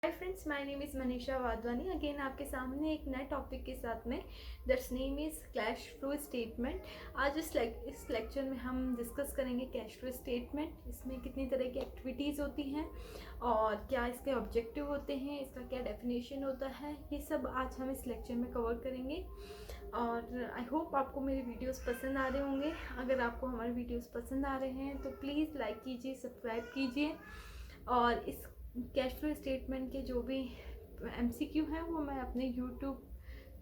Hi friends, my name is Manisha Wadhwani. Again आपके सामने एक नए टॉपिक के साथ में, that's name is cash flow statement. आज इस लेक्चर में हम डिस्कस करेंगे कैश फ्लो स्टेटमेंट। इसमें कितनी तरह की एक्टिविटीज़ होती हैं और क्या इसके ऑब्जेक्टिव होते हैं, इसका क्या डेफिनेशन होता है, ये सब आज हम इस लेक्चर में कवर करेंगे। और आई होप आपको मेरे वीडियोस पसंद आ रहे होंगे। अगर आपको हमारे वीडियोस पसंद आ रहे हैं तो प्लीज़ लाइक कीजिए, सब्सक्राइब कीजिए। और इस कैश फ्लो स्टेटमेंट के जो भी MCQ हैं वो मैं अपने यूट्यूब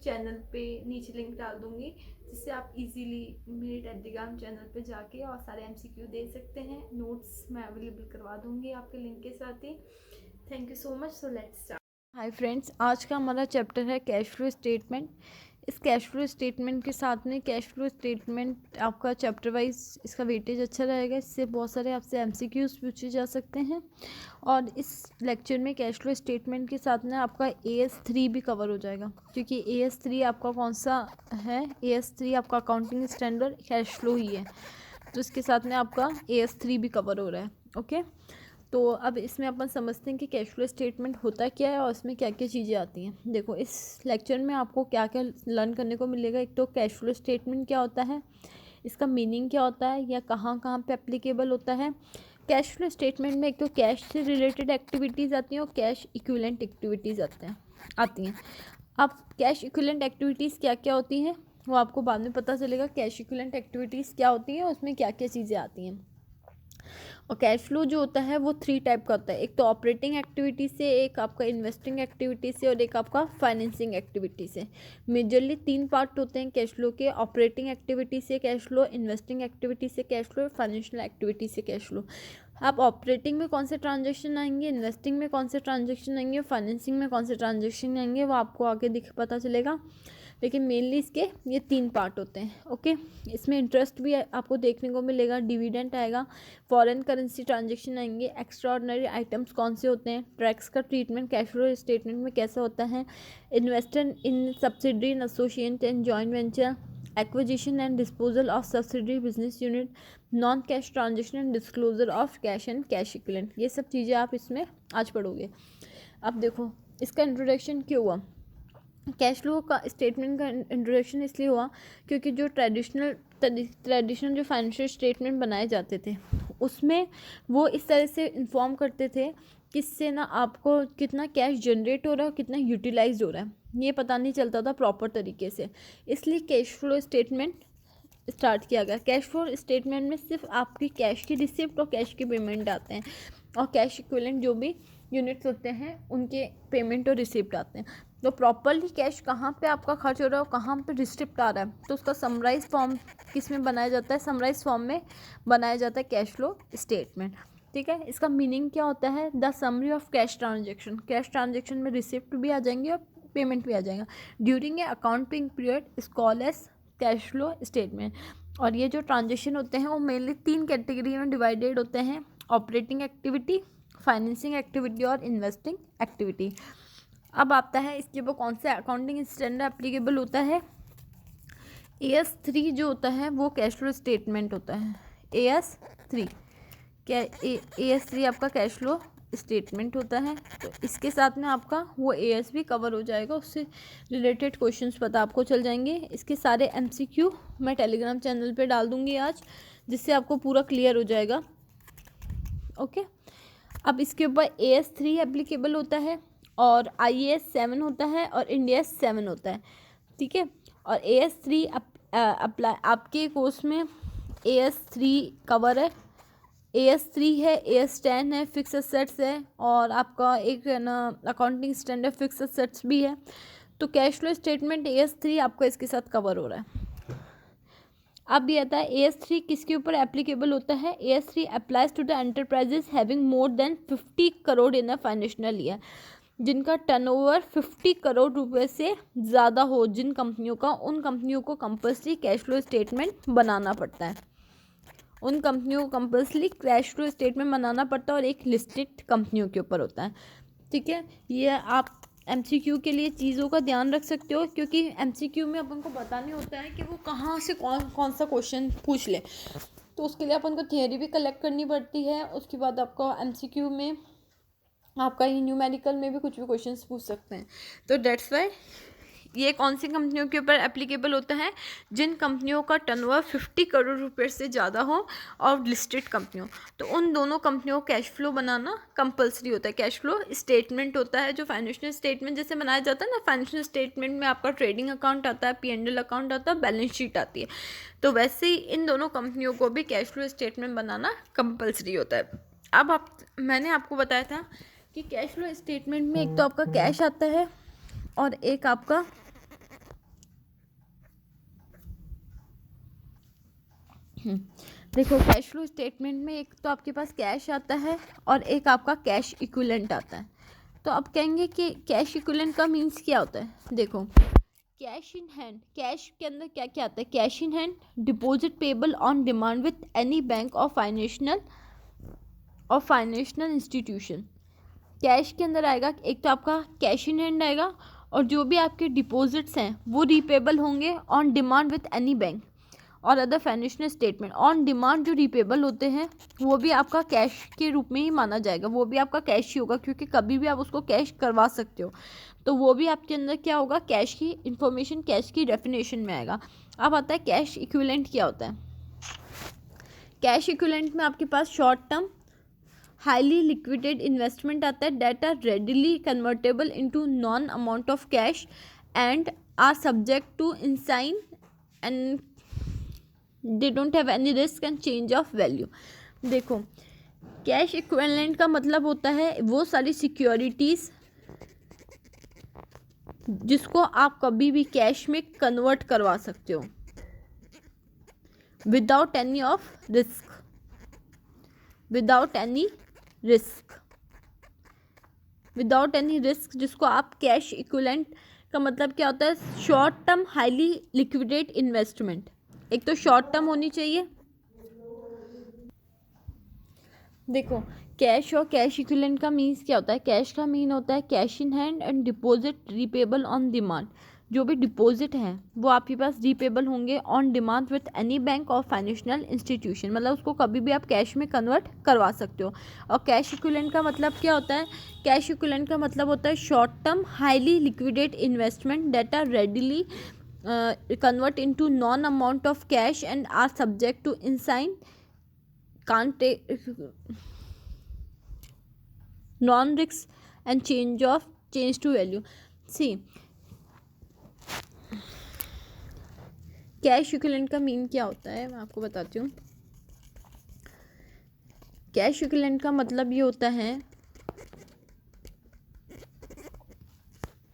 चैनल पे नीचे लिंक डाल दूँगी, जिससे आप इजीली मेरे टेलीग्राम चैनल पे जाके और सारे MCQ दे सकते हैं। नोट्स मैं अवेलेबल करवा दूँगी आपके लिंक के साथ ही। Thank you so much. So let's start. Hi friends, आज का हमारा चैप्टर है कैश फ्लो स्टेटमेंट। इस कैश फ्लो स्टेटमेंट के साथ में कैश फ्लो स्टेटमेंट आपका चैप्टर वाइज इसका वेटेज अच्छा रहेगा। इससे बहुत सारे आपसे MCQs पूछे जा सकते हैं। और इस लेक्चर में कैश फ्लो स्टेटमेंट के साथ में आपका AS3 भी कवर हो जाएगा, क्योंकि AS3 आपका कौन सा है, AS3 आपका अकाउंटिंग स्टैंडर्ड कैश फ्लो ही है, तो इसके साथ में आपका AS3 भी कवर हो रहा है। ओके, तो अब इसमें अपन समझते हैं कि कैश फ्लो स्टेटमेंट होता क्या है और इसमें क्या क्या चीज़ें आती हैं। देखो, इस लेक्चर में आपको क्या क्या लर्न करने को मिलेगा। एक तो कैश फ्लो स्टेटमेंट क्या होता है, इसका मीनिंग क्या होता है या कहाँ कहाँ पे एप्लीकेबल होता है। कैश फ्लो स्टेटमेंट में एक तो कैश से रिलेटेड एक्टिविटीज़ आती हैं और कैश इक्विवेलेंट एक्टिविटीज़ आती हैं। अब कैश इक्विवेलेंट एक्टिविटीज़ क्या क्या होती हैं वो आपको बाद में पता चलेगा। कैश इक्विवेलेंट एक्टिविटीज़ क्या होती हैं, उसमें क्या क्या चीज़ें आती हैं। और कैश फ्लो जो होता है वो 3 टाइप का होता है। एक तो ऑपरेटिंग एक्टिविटी से, एक आपका इन्वेस्टिंग एक्टिविटी से और एक आपका फाइनेंसिंग एक्टिविटी से। मेजरली 3 पार्ट होते हैं कैश फ्लो के। ऑपरेटिंग एक्टिविटी से कैश फ्लो, इन्वेस्टिंग एक्टिविटी से कैश फ्लो, फाइनेंशियल एक्टिविटी से कैश फ्लो। आप ऑपरेटिंग में कौन से ट्रांजेक्शन आएंगे, इन्वेस्टिंग में कौन से ट्रांजेक्शन आएंगे, फाइनेंसिंग में कौन से ट्रांजेक्शन आएंगे, वो आपको आगे पता चलेगा। लेकिन मेनली इसके ये 3 पार्ट होते हैं। ओके, इसमें इंटरेस्ट भी आपको देखने को मिलेगा, डिविडेंड आएगा, फॉरेन करेंसी ट्रांजेक्शन आएंगे, एक्स्ट्राऑर्डिनरी आइटम्स कौन से होते हैं, टैक्स का ट्रीटमेंट कैश फ्लो स्टेटमेंट में कैसा होता है, investor in subsidiary in associate and joint venture, acquisition and disposal of subsidiary business unit, non cash transaction and disclosure of cash and cash equivalent. ये सब चीज़ें आप इसमें आज पढ़ोगे। अब देखो, इसका इंट्रोडक्शन क्यों हुआ। कैश फ्लो का स्टेटमेंट का इंट्रोडक्शन इसलिए हुआ क्योंकि जो ट्रेडिशनल जो फाइनेंशियल स्टेटमेंट बनाए जाते थे उसमें वो इस तरह से इन्फॉर्म करते थे किससे ना आपको कितना कैश जनरेट हो रहा है और कितना यूटिलाइज हो रहा है ये पता नहीं चलता था प्रॉपर तरीके से। इसलिए कैश फ्लो स्टेटमेंट स्टार्ट किया गया। कैश फ्लो स्टेटमेंट में सिर्फ आपकी कैश की रिसिप्ट और कैश के पेमेंट आते हैं और कैश इक्विवेलेंट जो भी यूनिट्स होते हैं उनके पेमेंट और रिसिप्ट आते हैं। तो प्रॉपरली कैश कहाँ पे आपका खर्च हो रहा है और कहाँ पे रिसिप्ट आ रहा है, तो उसका समराइज फॉर्म किस में बनाया जाता है, समराइज फॉर्म में बनाया जाता है कैश फ्लो स्टेटमेंट। ठीक है, इसका मीनिंग क्या होता है, the summary of cash transaction. Cash transaction में रिसिप्ट भी आ जाएंगे और पेमेंट भी आ जाएगा during a accounting period is called as cash flow statement. और ये जो ट्रांजेक्शन होते हैं वो मेनली 3 कैटेगरी में डिवाइडेड होते हैं, ऑपरेटिंग एक्टिविटी, फाइनेंसिंग एक्टिविटी और इन्वेस्टिंग एक्टिविटी। अब आता है इसके ऊपर कौन सा अकाउंटिंग स्टैंडर्ड एप्लीकेबल होता है। AS3 जो होता है वो कैश फ्लो स्टेटमेंट होता है। AS3 क्या, AS3 आपका कैश फ्लो स्टेटमेंट होता है। तो इसके साथ में आपका वो AS भी कवर हो जाएगा, उससे रिलेटेड क्वेश्चंस पता आपको चल जाएंगे। इसके सारे MCQ मैं टेलीग्राम चैनल पे डाल दूँगी आज, जिससे आपको पूरा क्लियर हो जाएगा। ओके, अब इसके ऊपर AS3 एप्लीकेबल होता है और IAS 7 होता है और इंडिया 7 होता है। ठीक है, और AS3 अप्लाई आपके कोर्स में AS3 कवर है, AS3 है, AS10 है, फिक्स एसेट्स है, और आपका एक है ना अकाउंटिंग स्टैंडर्ड फिक्स एसेट्स भी है। तो कैश फ्लो स्टेटमेंट AS3 आपका इसके साथ कवर हो रहा है। अब ये आता है AS3 किसके ऊपर एप्लीकेबल होता है। AS3 applies to the enterprises having more than 50 crore in a financial year, जिनका टर्नओवर 50 करोड़ रुपए से ज़्यादा हो जिन कंपनियों का, उन कंपनियों को कंपल्सरी कैश फ्लो स्टेटमेंट बनाना पड़ता है। उन कंपनियों को कंपल्सरी कैश फ्लो स्टेटमेंट बनाना पड़ता है और एक लिस्टेड कंपनियों के ऊपर होता है। ठीक है, ये आप MCQ के लिए चीज़ों का ध्यान रख सकते हो, क्योंकि MCQ में अपन को पता नहीं होता है कि वो कहाँ से कौन सा क्वेश्चन पूछ ले। तो उसके लिए अपन को थियरी भी कलेक्ट करनी पड़ती है। उसके बाद आपको MCQ में आपका ये न्यूमेरिकल में भी कुछ भी क्वेश्चंस पूछ सकते हैं। तो डेट्स वाई ये कौन सी कंपनियों के ऊपर एप्लीकेबल होता है, जिन कंपनियों का टर्नओवर 50 करोड़ रुपए से ज़्यादा हो और लिस्टेड कंपनियों, तो उन दोनों कंपनियों को कैश फ्लो बनाना कंपलसरी होता है। कैश फ्लो स्टेटमेंट होता है जो फाइनेंशियल स्टेटमेंट जैसे बनाया जाता है ना, फाइनेंशियल स्टेटमेंट में आपका ट्रेडिंग अकाउंट आता है, P&L अकाउंट आता है, बैलेंस शीट आती है, तो वैसे ही इन दोनों कंपनियों को भी कैश फ्लो स्टेटमेंट बनाना कंपलसरी होता है। अब मैंने आपको बताया था कि कैश फ्लो स्टेटमेंट में एक तो आपका कैश आता है और एक आपका देखो कैश फ्लो स्टेटमेंट में एक तो आपके पास कैश आता है और एक आपका कैश इक्विवेलेंट आता है। तो अब कहेंगे कि कैश इक्विवेलेंट का मीन्स क्या होता है। देखो कैश इन हैंड, कैश के अंदर क्या क्या आता है। Cash in hand, deposit payable on demand with any bank और फाइनेंशियल इंस्टीट्यूशन। कैश के अंदर आएगा एक तो आपका कैश इन हैंड आएगा, और जो भी आपके डिपॉजिट्स हैं वो रीपेबल होंगे on demand with any bank और other financial statement. On demand जो रीपेबल होते हैं वो भी आपका कैश के रूप में ही माना जाएगा, वो भी आपका कैश ही होगा, क्योंकि कभी भी आप उसको कैश करवा सकते हो, तो वो भी आपके अंदर क्या होगा, कैश की इंफॉर्मेशन, कैश की डेफिनेशन में आएगा। अब आता है कैश इक्विवेलेंट क्या होता है। कैश इक्विवेलेंट में आपके पास short term highly liquidated investment आता है that are readily convertible into known amount of cash and are subject to इंसाइन and they don't have any risk and change of value. देखो कैश इक्विवेलेंट का मतलब होता है वो सारी सिक्योरिटीज़ जिसको आप कभी भी कैश में कन्वर्ट करवा सकते हो without any of risk, without any risk, जिसको आप कैश इक्विवेलेंट का मतलब क्या होता है, short term highly liquidated investment. एक तो शॉर्ट टर्म होनी चाहिए। देखो कैश और कैश इक्विवेलेंट का मीन्स क्या होता है। कैश का मीन होता है cash in hand and deposit repayable on demand. जो भी डिपॉजिट हैं वो आपके पास रीपेबल होंगे on demand with any bank और फाइनेंशियल इंस्टीट्यूशन, मतलब उसको कभी भी आप कैश में कन्वर्ट करवा सकते हो। और कैश इक्विवेलेंट का मतलब क्या होता है। कैश इक्विवेलेंट का मतलब होता है short term highly liquidated investment that are readily convert into non amount of cash and are subject to insign non risk and change to value। see cash equivalent का मीन क्या होता है, मैं आपको बताती हूँ। कैश इक्विवेलेंट का मतलब ये होता है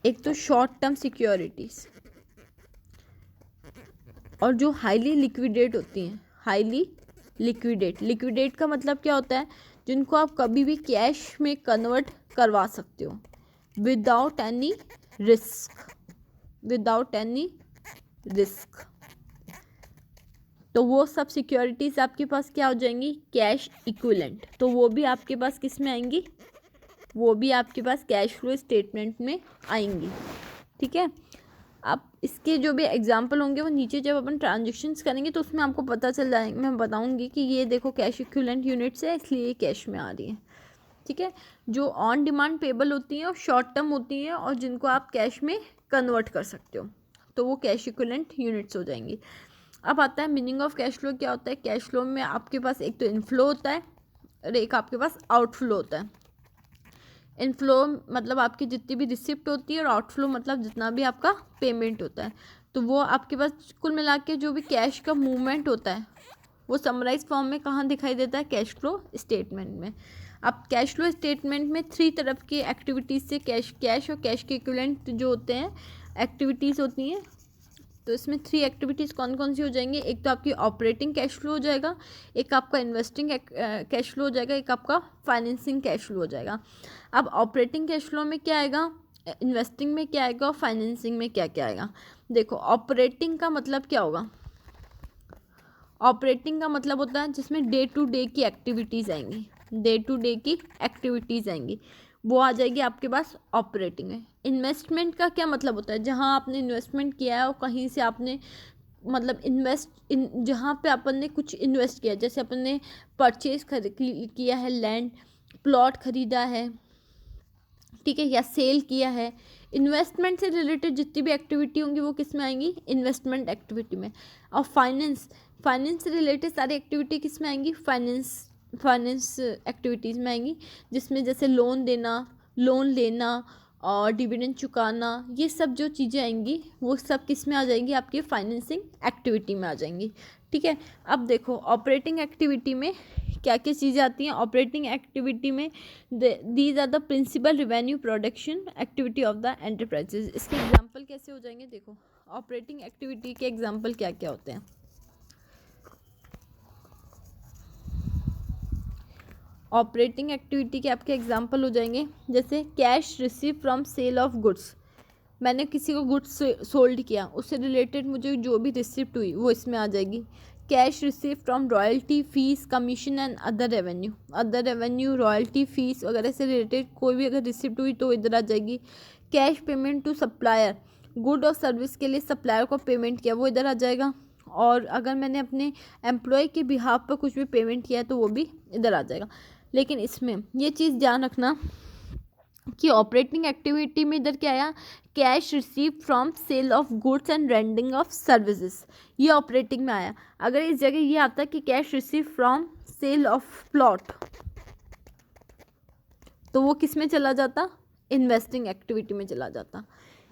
एक तो शॉर्ट टर्म सिक्योरिटीज और जो हाईली लिक्विडेट होती हैं। हाईली लिक्विडेट का मतलब क्या होता है, जिनको आप कभी भी कैश में कन्वर्ट करवा सकते हो विदाउट एनी रिस्क। तो वो सब सिक्योरिटीज़ आपके पास क्या हो जाएंगी, कैश इक्विवेलेंट। तो वो भी आपके पास किस में आएंगी, वो भी आपके पास कैश फ्लो स्टेटमेंट में आएंगी। ठीक है, आप इसके जो भी एग्जांपल होंगे वो नीचे जब अपन ट्रांजेक्शन्स करेंगे तो उसमें आपको पता चल जाएंगे। मैं बताऊंगी कि ये देखो कैश इक्विवेलेंट यूनिट्स है इसलिए ये कैश में आ रही है। ठीक है, जो ऑन डिमांड पेबल होती हैं और शॉर्ट टर्म होती हैं और जिनको आप कैश में कन्वर्ट कर सकते हो, तो वो कैश इक्विवेलेंट यूनिट्स हो जाएंगी। अब आता है मीनिंग ऑफ कैश फ्लो क्या होता है। कैश फ्लो में आपके पास एक तो इनफ्लो होता है और एक आपके पास आउटफ्लो होता है। इनफ्लो मतलब आपकी जितनी भी रिसिप्ट होती है और आउटफ्लो मतलब जितना भी आपका पेमेंट होता है। तो वो आपके पास कुल मिला के जो भी कैश का मूवमेंट होता है वो समराइज फॉर्म में कहाँ दिखाई देता है, कैश फ्लो स्टेटमेंट में। अब कैश फ्लो स्टेटमेंट में 3 तरफ की एक्टिविटीज़ से कैश और कैश के इक्विवेलेंट जो होते हैं एक्टिविटीज़ होती हैं। तो इसमें 3 एक्टिविटीज़ कौन कौन सी हो जाएंगी। एक तो आपकी ऑपरेटिंग कैश फ्लो हो जाएगा, एक आपका इन्वेस्टिंग कैश फ्लो हो जाएगा, एक आपका फाइनेंसिंग कैश फ्लो हो जाएगा। अब ऑपरेटिंग कैश फ्लो में क्या आएगा, इन्वेस्टिंग में क्या आएगा और फाइनेंसिंग में क्या क्या आएगा। देखो ऑपरेटिंग का मतलब क्या होगा। ऑपरेटिंग का मतलब होता है जिसमें डे टू डे की एक्टिविटीज़ आएंगी, वो आ जाएगी आपके पास ऑपरेटिंग है। इन्वेस्टमेंट का क्या मतलब होता है, जहाँ आपने इन्वेस्टमेंट किया है और कहीं से आपने मतलब जहाँ पे अपन ने कुछ इन्वेस्ट किया, जैसे अपन ने परचेज किया है, लैंड प्लॉट खरीदा है, ठीक है, या सेल किया है। इन्वेस्टमेंट से रिलेटेड जितनी भी एक्टिविटी होंगी वो किस में आएंगी, इन्वेस्टमेंट एक्टिविटी में। और फाइनेंस से रिलेटेड सारी एक्टिविटी किस में आएंगी, फाइनेंस एक्टिविटीज़ में आएंगी, जिसमें जैसे लोन लेना और डिविडेंड चुकाना, ये सब जो चीज़ें आएंगी वो सब किस में आ जाएंगी, आपकी फाइनेंसिंग एक्टिविटी में आ जाएंगी। ठीक है, अब देखो ऑपरेटिंग एक्टिविटी में क्या क्या चीज़ें आती हैं। ऑपरेटिंग एक्टिविटी में these are the principal revenue production activity of the enterprises. इसके एग्जांपल कैसे हो जाएंगे, देखो ऑपरेटिंग एक्टिविटी के एग्जांपल क्या क्या होते हैं। ऑपरेटिंग एक्टिविटी के आपके एग्जांपल हो जाएंगे जैसे cash receive from sale of goods, मैंने किसी को गुड्स सोल्ड किया, उससे रिलेटेड मुझे जो भी रिसिप्ट हुई वो इसमें आ जाएगी। Cash receive from royalty fees commission and other revenue royalty fees वगैरह से रिलेटेड कोई भी अगर रिसिप्ट हुई तो इधर आ जाएगी। Cash payment to supplier, good और सर्विस के लिए सप्लायर को पेमेंट किया वो इधर आ जाएगा। और अगर मैंने अपने एम्प्लॉय के बिहाफ पर कुछ भी पेमेंट किया है तो वो भी इधर आ जाएगा। लेकिन इसमें ये चीज़ ध्यान रखना कि ऑपरेटिंग एक्टिविटी में इधर क्या आया, cash receive from sale of goods and rendering of services, ये ऑपरेटिंग में आया। अगर इस जगह ये आता कि cash receive from sale of plot तो वो किस में चला जाता, इन्वेस्टिंग एक्टिविटी में चला जाता।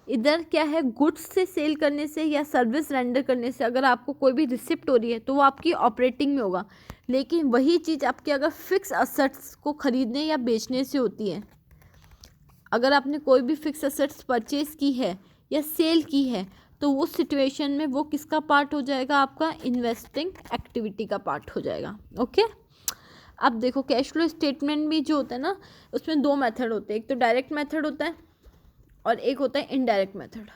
इधर क्या है, गुड्स से सेल करने से या सर्विस रेंडर करने से अगर आपको कोई भी रिसिप्ट हो रही है तो वो आपकी ऑपरेटिंग में होगा। लेकिन वही चीज़ आपकी अगर फिक्स असेट्स को खरीदने या बेचने से होती है, अगर आपने कोई भी फिक्स असेट्स परचेज की है या सेल की है तो उस सिचुएशन में वो किसका पार्ट हो जाएगा, आपका इन्वेस्टिंग एक्टिविटी का पार्ट हो जाएगा। ओके, अब देखो कैश फ्लो स्टेटमेंट भी जो होता है ना उसमें दो मेथड होते हैं, एक तो डायरेक्ट मेथड होता है और एक होता है इनडायरेक्ट मेथड।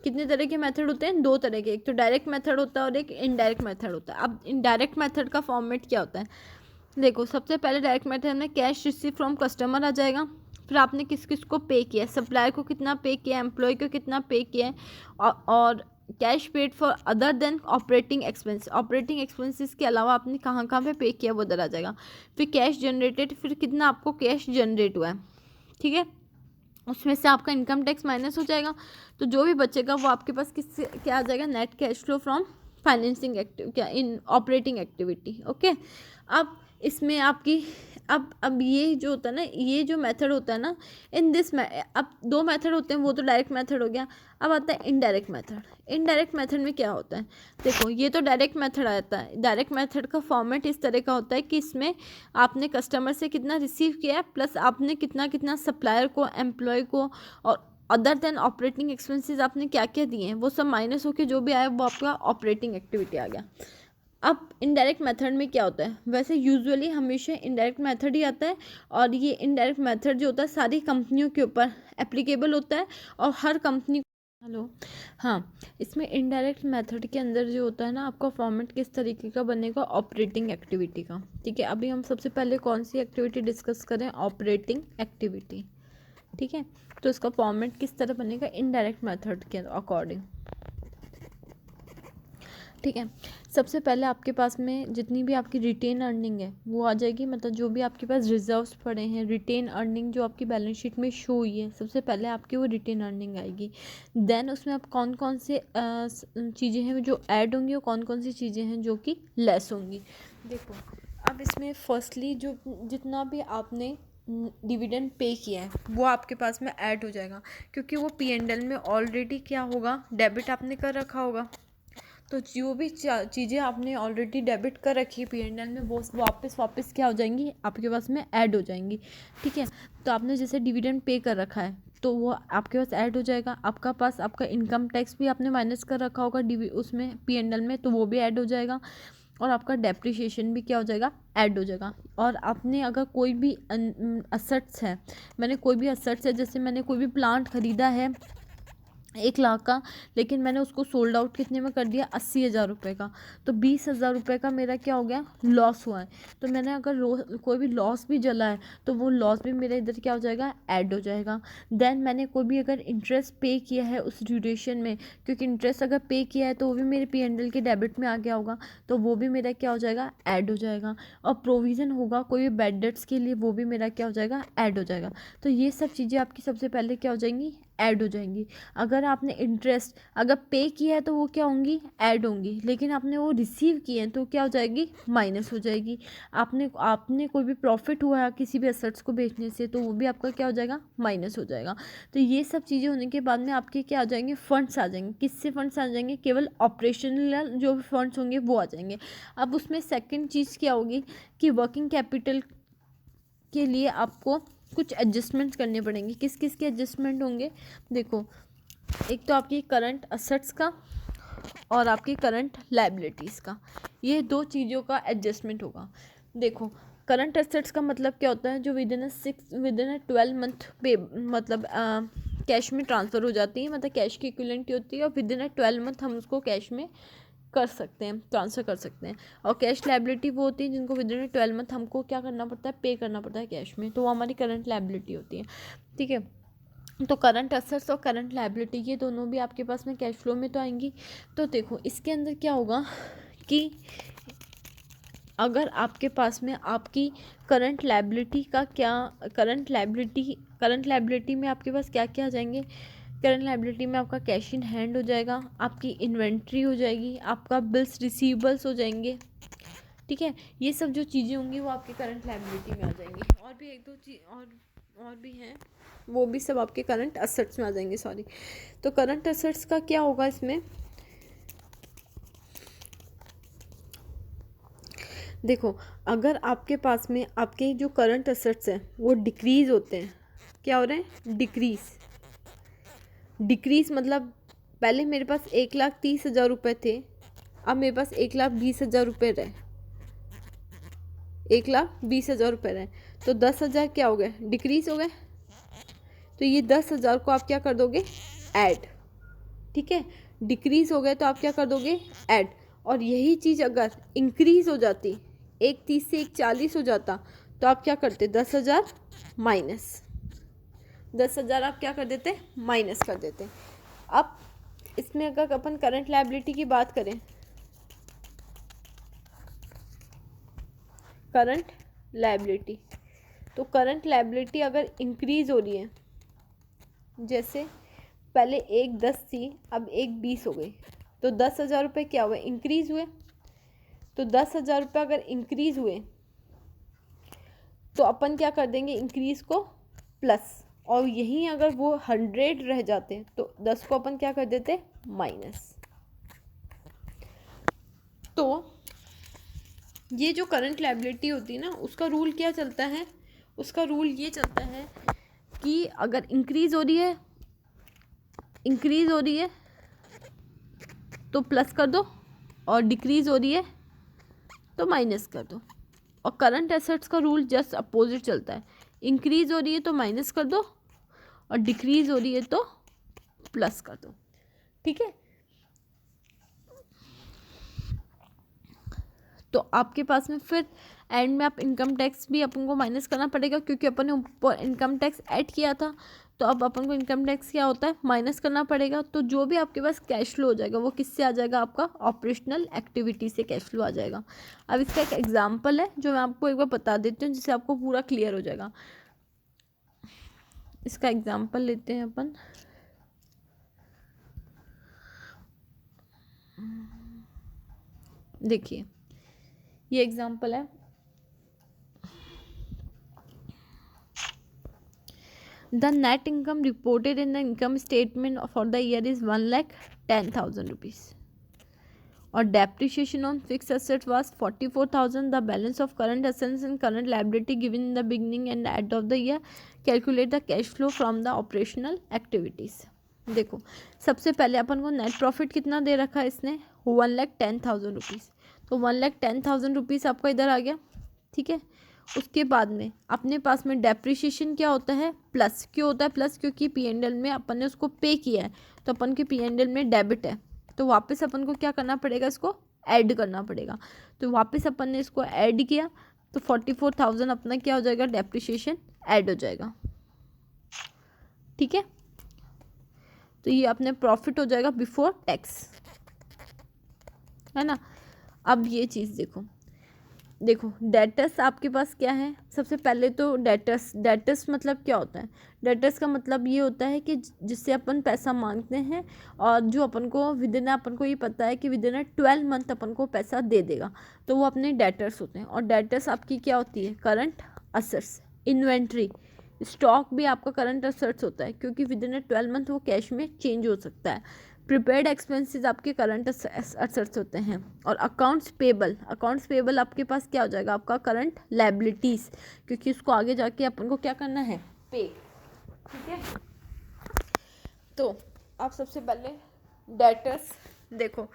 कितने तरह के मेथड होते हैं, दो तरह के, एक तो डायरेक्ट मेथड होता है और एक इनडायरेक्ट मेथड होता है। अब इनडायरेक्ट मेथड का फॉर्मेट क्या होता है, देखो सबसे पहले डायरेक्ट मेथड में कैश रिसीव फ्रॉम कस्टमर आ जाएगा, फिर आपने किस किस को पे किया, सप्लायर को कितना पे किया, एम्प्लॉय को कितना पे किया है, और cash paid for other than operating expense, operating expenses के अलावा आपने कहाँ कहाँ पे किया वो इधर आ जाएगा। फिर कैश जनरेटेड, फिर कितना आपको कैश जनरेट हुआ है, ठीक है, उसमें से आपका इनकम टैक्स माइनस हो जाएगा, तो जो भी बचेगा वो आपके पास किस क्या आ जाएगा, net cash flow from financing क्या इन ऑपरेटिंग एक्टिविटी। ओके, अब इसमें आपकी अब ये जो होता है ना, ये जो मेथड होता है ना, इन दिस अब दो मेथड होते हैं, वो तो डायरेक्ट मेथड हो गया। अब आता है इनडायरेक्ट मेथड। इनडायरेक्ट मेथड में क्या होता है, देखो ये तो डायरेक्ट मेथड आता है। डायरेक्ट मेथड का फॉर्मेट इस तरह का होता है कि इसमें आपने कस्टमर से कितना रिसीव किया है प्लस आपने कितना कितना सप्लायर को, एम्प्लॉय को और अदर देन ऑपरेटिंग एक्सपेंसेस आपने क्या क्या दिए हैं वो सब माइनस होकर जो भी आया वो आपका ऑपरेटिंग एक्टिविटी आ गया। अब इनडायरेक्ट मेथड में क्या होता है, वैसे यूजुअली हमेशा इनडायरेक्ट मेथड ही आता है, और ये इनडायरेक्ट मेथड जो होता है सारी कंपनियों के ऊपर एप्लीकेबल होता है और हर कंपनी, हेलो, हाँ, इसमें इनडायरेक्ट मेथड के अंदर जो होता है ना आपका फॉर्मेट किस तरीके का बनेगा, ऑपरेटिंग एक्टिविटी का। ठीक है, अभी हम सबसे पहले कौन सी एक्टिविटी डिस्कस करें, ऑपरेटिंग एक्टिविटी। ठीक है, तो इसका फॉर्मेट किस तरह बनेगा, इनडायरेक्ट मेथड के अकॉर्डिंग। ठीक है, सबसे पहले आपके पास में जितनी भी आपकी रिटेन अर्निंग है वो आ जाएगी, मतलब जो भी आपके पास रिजर्व्स पड़े हैं, रिटेन अर्निंग जो आपकी बैलेंस शीट में शो हुई है, सबसे पहले आपकी वो रिटेन अर्निंग आएगी। देन उसमें आप कौन कौन से चीज़ें हैं जो ऐड होंगी और कौन कौन सी चीज़ें हैं जो कि लेस होंगी। देखो अब इसमें फर्स्टली जो जितना भी आपने डिविडेंड पे किया है वो आपके पास में ऐड हो जाएगा, क्योंकि वो P&L में ऑलरेडी क्या होगा, डेबिट आपने कर रखा होगा। तो जो भी चीज़ें आपने ऑलरेडी डेबिट कर रखी है P&L में वो वापस क्या हो जाएंगी, आपके पास में ऐड हो जाएंगी। ठीक है, तो आपने जैसे डिविडेंड पे कर रखा है तो वो आपके पास ऐड हो जाएगा। आपका इनकम टैक्स भी आपने माइनस कर रखा होगा उसमें P&L में, तो वो भी ऐड हो जाएगा। और आपका डेप्रिसिएशन भी क्या हो जाएगा, ऐड हो जाएगा। और आपने अगर कोई भी असेट्स है, मैंने कोई भी असेट्स है, जैसे मैंने कोई भी प्लांट ख़रीदा है 1 लाख का, लेकिन मैंने उसको सोल्ड आउट कितने में कर दिया, 80,000 रुपये का। तो 20,000 रुपये का मेरा क्या हो गया, लॉस हुआ है। तो मैंने अगर कोई भी लॉस भी जला है तो वो लॉस भी मेरे इधर क्या हो जाएगा, ऐड हो जाएगा। देन मैंने कोई भी अगर इंटरेस्ट पे किया है उस ड्यूरेशन में, क्योंकि इंटरेस्ट अगर पे किया है तो वो भी मेरे P&L के डेबिट में आ गया होगा, तो वो भी मेरा क्या हो जाएगा, ऐड हो जाएगा। और प्रोविज़न होगा कोई भी बैड डेट्स के लिए, वो भी मेरा क्या हो जाएगा, ऐड हो जाएगा। तो ये सब चीज़ें आपकी सबसे पहले क्या हो जाएंगी, ऐड हो जाएंगी। अगर आपने इंटरेस्ट अगर पे किया है तो वो क्या होंगी, ऐड होंगी, लेकिन आपने वो रिसीव किए हैं तो क्या हो जाएगी, माइनस हो जाएगी। आपने कोई भी प्रॉफिट हुआ है किसी भी एसेट्स को बेचने से, तो वो भी आपका क्या हो जाएगा, माइनस हो जाएगा। तो ये सब चीज़ें होने के बाद में आपके क्या आ जाएंगे, फंड्स आ जाएंगे। किससे फंड्स आ जाएंगे, केवल ऑपरेशनल जो भी फंड्स होंगे वो आ जाएंगे। अब उसमें सेकेंड चीज़ क्या होगी कि वर्किंग कैपिटल के लिए आपको कुछ एडजस्टमेंट्स करने पड़ेंगे। किस किस के एडजस्टमेंट होंगे, देखो, एक तो आपकी करंट असेट्स का और आपकी करंट लायबिलिटीज़ का, ये दो चीज़ों का एडजस्टमेंट होगा। देखो, करंट असेट्स का मतलब क्या होता है, जो विदिन अ 12 मंथ पे मतलब कैश में ट्रांसफ़र हो जाती है, मतलब कैश की इक्विवेलेंट होती है, और विदिन अ 12 मंथ हम उसको कैश में कर सकते हैं, ट्रांसफ़र कर सकते हैं। और कैश लायबिलिटी वो होती है जिनको विदिन 12 मंथ हमको क्या करना पड़ता है, पे करना पड़ता है कैश में, तो वो हमारी करंट लायबिलिटी होती है। ठीक है, तो करंट असेट्स और करंट लायबिलिटी ये दोनों भी आपके पास में कैश फ्लो में तो आएंगी। तो देखो, इसके अंदर क्या होगा कि अगर आपके पास में आपकी करंट लायबिलिटी का क्या, करंट लायबिलिटी में आपके पास क्या क्या आ जाएंगे, करंट लायबिलिटी में आपका कैश इन हैंड हो जाएगा, आपकी इन्वेंट्री हो जाएगी, आपका बिल्स रिसीवेबल्स हो जाएंगे। ठीक है, ये सब जो चीज़ें होंगी वो आपके करंट लायबिलिटी में आ जाएंगी। और भी एक दो चीज़ और भी हैं, वो भी सब आपके करंट असेट्स में आ जाएंगे, सॉरी। तो करंट असेट्स का क्या होगा इसमें, देखो, अगर आपके पास में आपके जो करंट असेट्स हैं वो डिक्रीज होते हैं, क्या हो रहे हैं, डिक्रीज मतलब पहले मेरे पास 1,30,000 रुपये थे, अब मेरे पास 1,20,000 रुपये रहे, 1,20,000 रुपये रहे, तो 10,000 क्या हो गए, डिक्रीज हो गए। तो ये 10,000 को आप क्या कर दोगे, ऐड। ठीक है, डिक्रीज हो गए तो आप क्या कर दोगे, ऐड। और यही चीज़ अगर इंक्रीज हो जाती, 1,30 से 1,40 हो जाता, तो आप क्या करते, 10,000 माइनस, 10,000 आप क्या कर देते, माइनस कर देते। अब इसमें अगर अपन करंट लायबिलिटी की बात करें, करंट लायबिलिटी, तो करंट लायबिलिटी अगर इंक्रीज हो रही है, जैसे पहले 1,10 थी, अब 1,20 हो गई, तो 10,000 रुपये क्या हुए, इंक्रीज हुए। तो 10,000 रुपये अगर इंक्रीज हुए तो अपन क्या कर देंगे, इंक्रीज को प्लस, और यहीं अगर वो 100 रह जाते तो 10 को अपन क्या कर देते, माइनस। तो ये जो करंट लायबिलिटी होती है ना, उसका रूल क्या चलता है, उसका रूल ये चलता है कि अगर इंक्रीज हो रही है तो प्लस कर दो, और डिक्रीज हो रही है तो माइनस कर दो। और करंट एसेट्स का रूल जस्ट अपोजिट चलता है, इंक्रीज हो रही है तो माइनस कर दो, और डिक्रीज हो रही है तो प्लस कर दो। ठीक है, तो आपके पास में फिर एंड में आप इनकम टैक्स भी अपन को माइनस करना पड़ेगा, क्योंकि अपन ने ऊपर इनकम टैक्स ऐड किया था, तो अब अपन को इनकम टैक्स क्या होता है, माइनस करना पड़ेगा। तो जो भी आपके पास कैश फ्लो हो जाएगा वो किससे आ जाएगा, आपका ऑपरेशनल एक्टिविटी से कैश फ्लो आ जाएगा। अब इसका एक एग्जाम्पल है जो मैं आपको एक बार बता देती हूँ, जिससे आपको पूरा क्लियर हो जाएगा। इसका एग्जाम्पल लेते हैं अपन, देखिए ये एग्जाम्पल है, the net income reported in the income statement for the year is 1,10,000 rupees, और depreciation on fix asset was 44,000. The balance of current assets and current liability given in the beginning and end of the year, calculate the cash flow from the operational activities. देखो, सबसे पहले अपन को net profit कितना दे रखा है इसने, 1,10,000 rupees, तो 1,10,000 rupees आपका इधर आ गया। ठीक है, उसके बाद में अपने पास में डेप्रिसिएशन क्या होता है, प्लस। क्यों होता है प्लस? क्योंकि P&L में अपन ने उसको पे किया है, तो अपन के P&L में डेबिट है, तो वापस अपन को क्या करना पड़ेगा, इसको ऐड करना पड़ेगा। तो वापस अपन ने इसको ऐड किया तो 44,000 अपना क्या हो जाएगा, डेप्रिसिएशन ऐड हो जाएगा। ठीक है, तो ये अपने प्रॉफिट हो जाएगा बिफोर टैक्स, है ना। अब ये चीज़ देखो डेटर्स आपके पास क्या है। सबसे पहले तो डेटर्स मतलब क्या होता है? डेटर्स का मतलब ये होता है कि जिससे अपन पैसा मांगते हैं और जो अपन को विदिन, अपन को ये पता है कि विदिन 12 मंथ अपन को पैसा दे देगा, तो वो अपने डेटर्स होते हैं। और डेटर्स आपकी क्या होती है, करंट असेट्स। इन्वेंट्री, स्टॉक भी आपका करंट असेट्स होता है, क्योंकि विदिन 12 मंथ वो कैश में चेंज हो सकता है। प्रिपेयर्ड एक्सपेंसेस आपके करंट असेट्स होते हैं। और अकाउंट्स पेबल आपके पास क्या हो जाएगा, आपका करंट लायबिलिटीज़, क्योंकि उसको आगे जाके अपन को क्या करना है, पे। ठीक है, तो आप सबसे पहले डेटर्स देखो।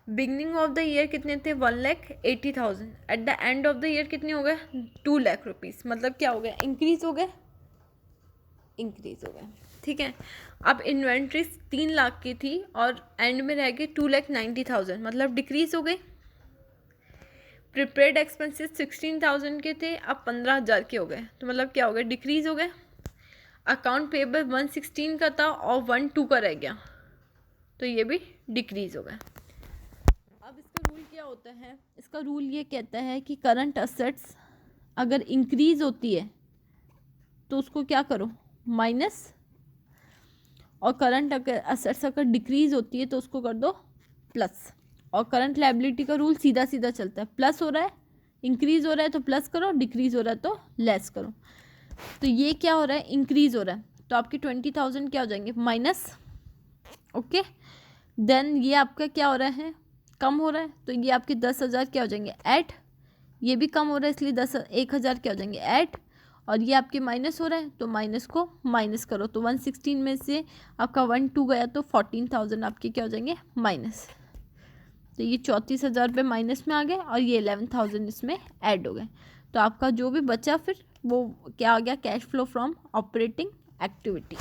बिगनिंग ऑफ द ईयर कितने थे, 1,80,000। At the end of the year कितने हो गए, 2 लाख रुपीज़। मतलब क्या हो गया, इंक्रीज हो गए। ठीक है, अब इन्वेंट्री 3 लाख की थी और एंड में रह गई 2,90,000, मतलब डिक्रीज हो गई। प्रिपेयर्ड एक्सपेंसेस 16,000 के थे, अब 15,000 के हो गए, तो मतलब क्या हो गया, डिक्रीज हो गए। अकाउंट पेबल 116 का था और 12 का रह गया, तो ये भी डिक्रीज हो गया। अब इसका रूल क्या होता है, इसका रूल ये कहता है कि करंट असेट्स अगर इंक्रीज होती है तो उसको क्या करो, माइनस, और करंट असेट्स अगर डिक्रीज होती है तो उसको कर दो प्लस। और करंट लायबिलिटी का रूल सीधा सीधा चलता है, प्लस हो रहा है, इंक्रीज हो रहा है तो प्लस करो, डिक्रीज हो रहा है तो लेस करो। तो ये क्या हो रहा है, इंक्रीज हो रहा है, तो आपके 20,000 क्या हो जाएंगे, माइनस। ओके, देन ये आपका क्या हो रहा है, कम हो रहा है, तो ये आपके 10,000 क्या हो जाएंगे, ऐड। ये भी कम हो रहा है, इसलिए 1,000 क्या हो जाएंगे, ऐड। और ये आपके माइनस हो रहा है, तो माइनस को माइनस करो, तो 116 में से आपका 12 गया, तो 14,000 आपके क्या हो जाएंगे, माइनस। तो ये 34,000 रुपये माइनस में आ गए और ये 11,000 इसमें ऐड हो गए। तो आपका जो भी बचा फिर वो क्या आ गया, cash flow from operating activity.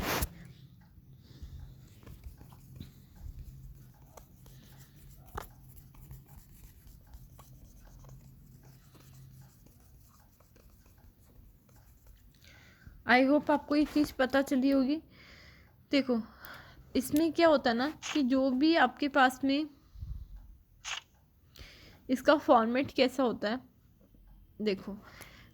I hope आपको ये चीज़ पता चली होगी। देखो इसमें क्या होता है ना कि जो भी आपके पास में इसका फॉर्मेट कैसा होता है, देखो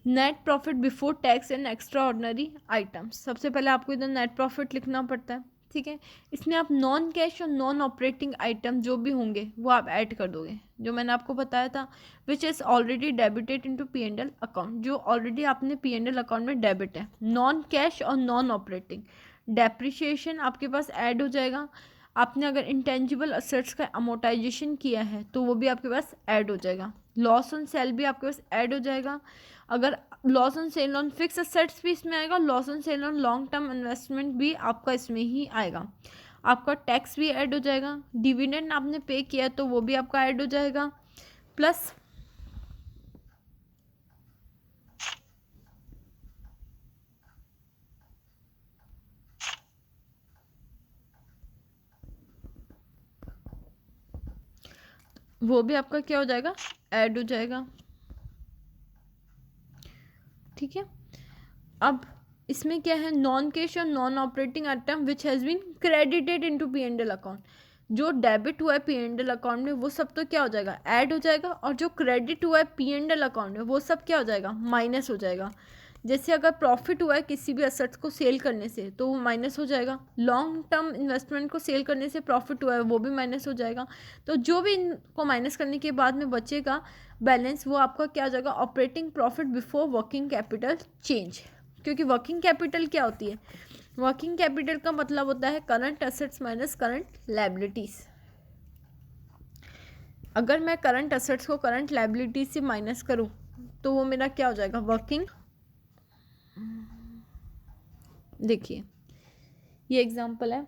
net profit before tax and extra ordinary items. सबसे पहले आपको इधर नेट प्रॉफिट लिखना पड़ता है, ठीक है। इसमें आप नॉन कैश और नॉन ऑपरेटिंग आइटम जो भी होंगे वो आप ऐड कर दोगे, जो मैंने आपको बताया था, which is already debited into P&L account, जो ऑलरेडी आपने P&L अकाउंट में डेबिट है। नॉन कैश और नॉन ऑपरेटिंग, डेप्रिसिएशन आपके पास ऐड हो जाएगा। आपने अगर इंटेंजिबल असेट्स का अमोर्टाइजेशन किया है तो वो भी आपके पास ऐड हो जाएगा। लॉस ऑन सेल भी आपके पास ऐड हो जाएगा। अगर loss on cell on fix assets भी इसमें आएगा, loss on cell on long term investment भी आपका इसमें ही आएगा। आपका टैक्स भी ऐड हो जाएगा। डिविडेंड आपने पे किया तो वो भी आपका ऐड हो जाएगा, प्लस वो भी आपका क्या हो जाएगा, ऐड हो जाएगा। ठीक है, अब इसमें क्या है, नॉन कैश और non operating item which has been credited into P&L account. जो डेबिट हुआ है P&L अकाउंट में वो सब तो क्या हो जाएगा, ऐड हो जाएगा। और जो क्रेडिट हुआ है P&L अकाउंट में वो सब क्या हो जाएगा, माइनस हो जाएगा। जैसे अगर प्रॉफिट हुआ है किसी भी असेट्स को सेल करने से तो वो माइनस हो जाएगा। लॉन्ग टर्म इन्वेस्टमेंट को सेल करने से प्रॉफिट हुआ है वो भी माइनस हो जाएगा। तो जो भी इनको माइनस करने के बाद में बचेगा बैलेंस, वो आपका क्या हो जाएगा, operating profit before working capital change. क्योंकि वर्किंग कैपिटल क्या होती है, वर्किंग कैपिटल का मतलब होता है current assets minus current liabilities. अगर मैं करंट एसेट्स को करंट लायबिलिटीज से माइनस करूं तो वो मेरा क्या हो जाएगा, वर्किंग। देखिए ये एग्जांपल है,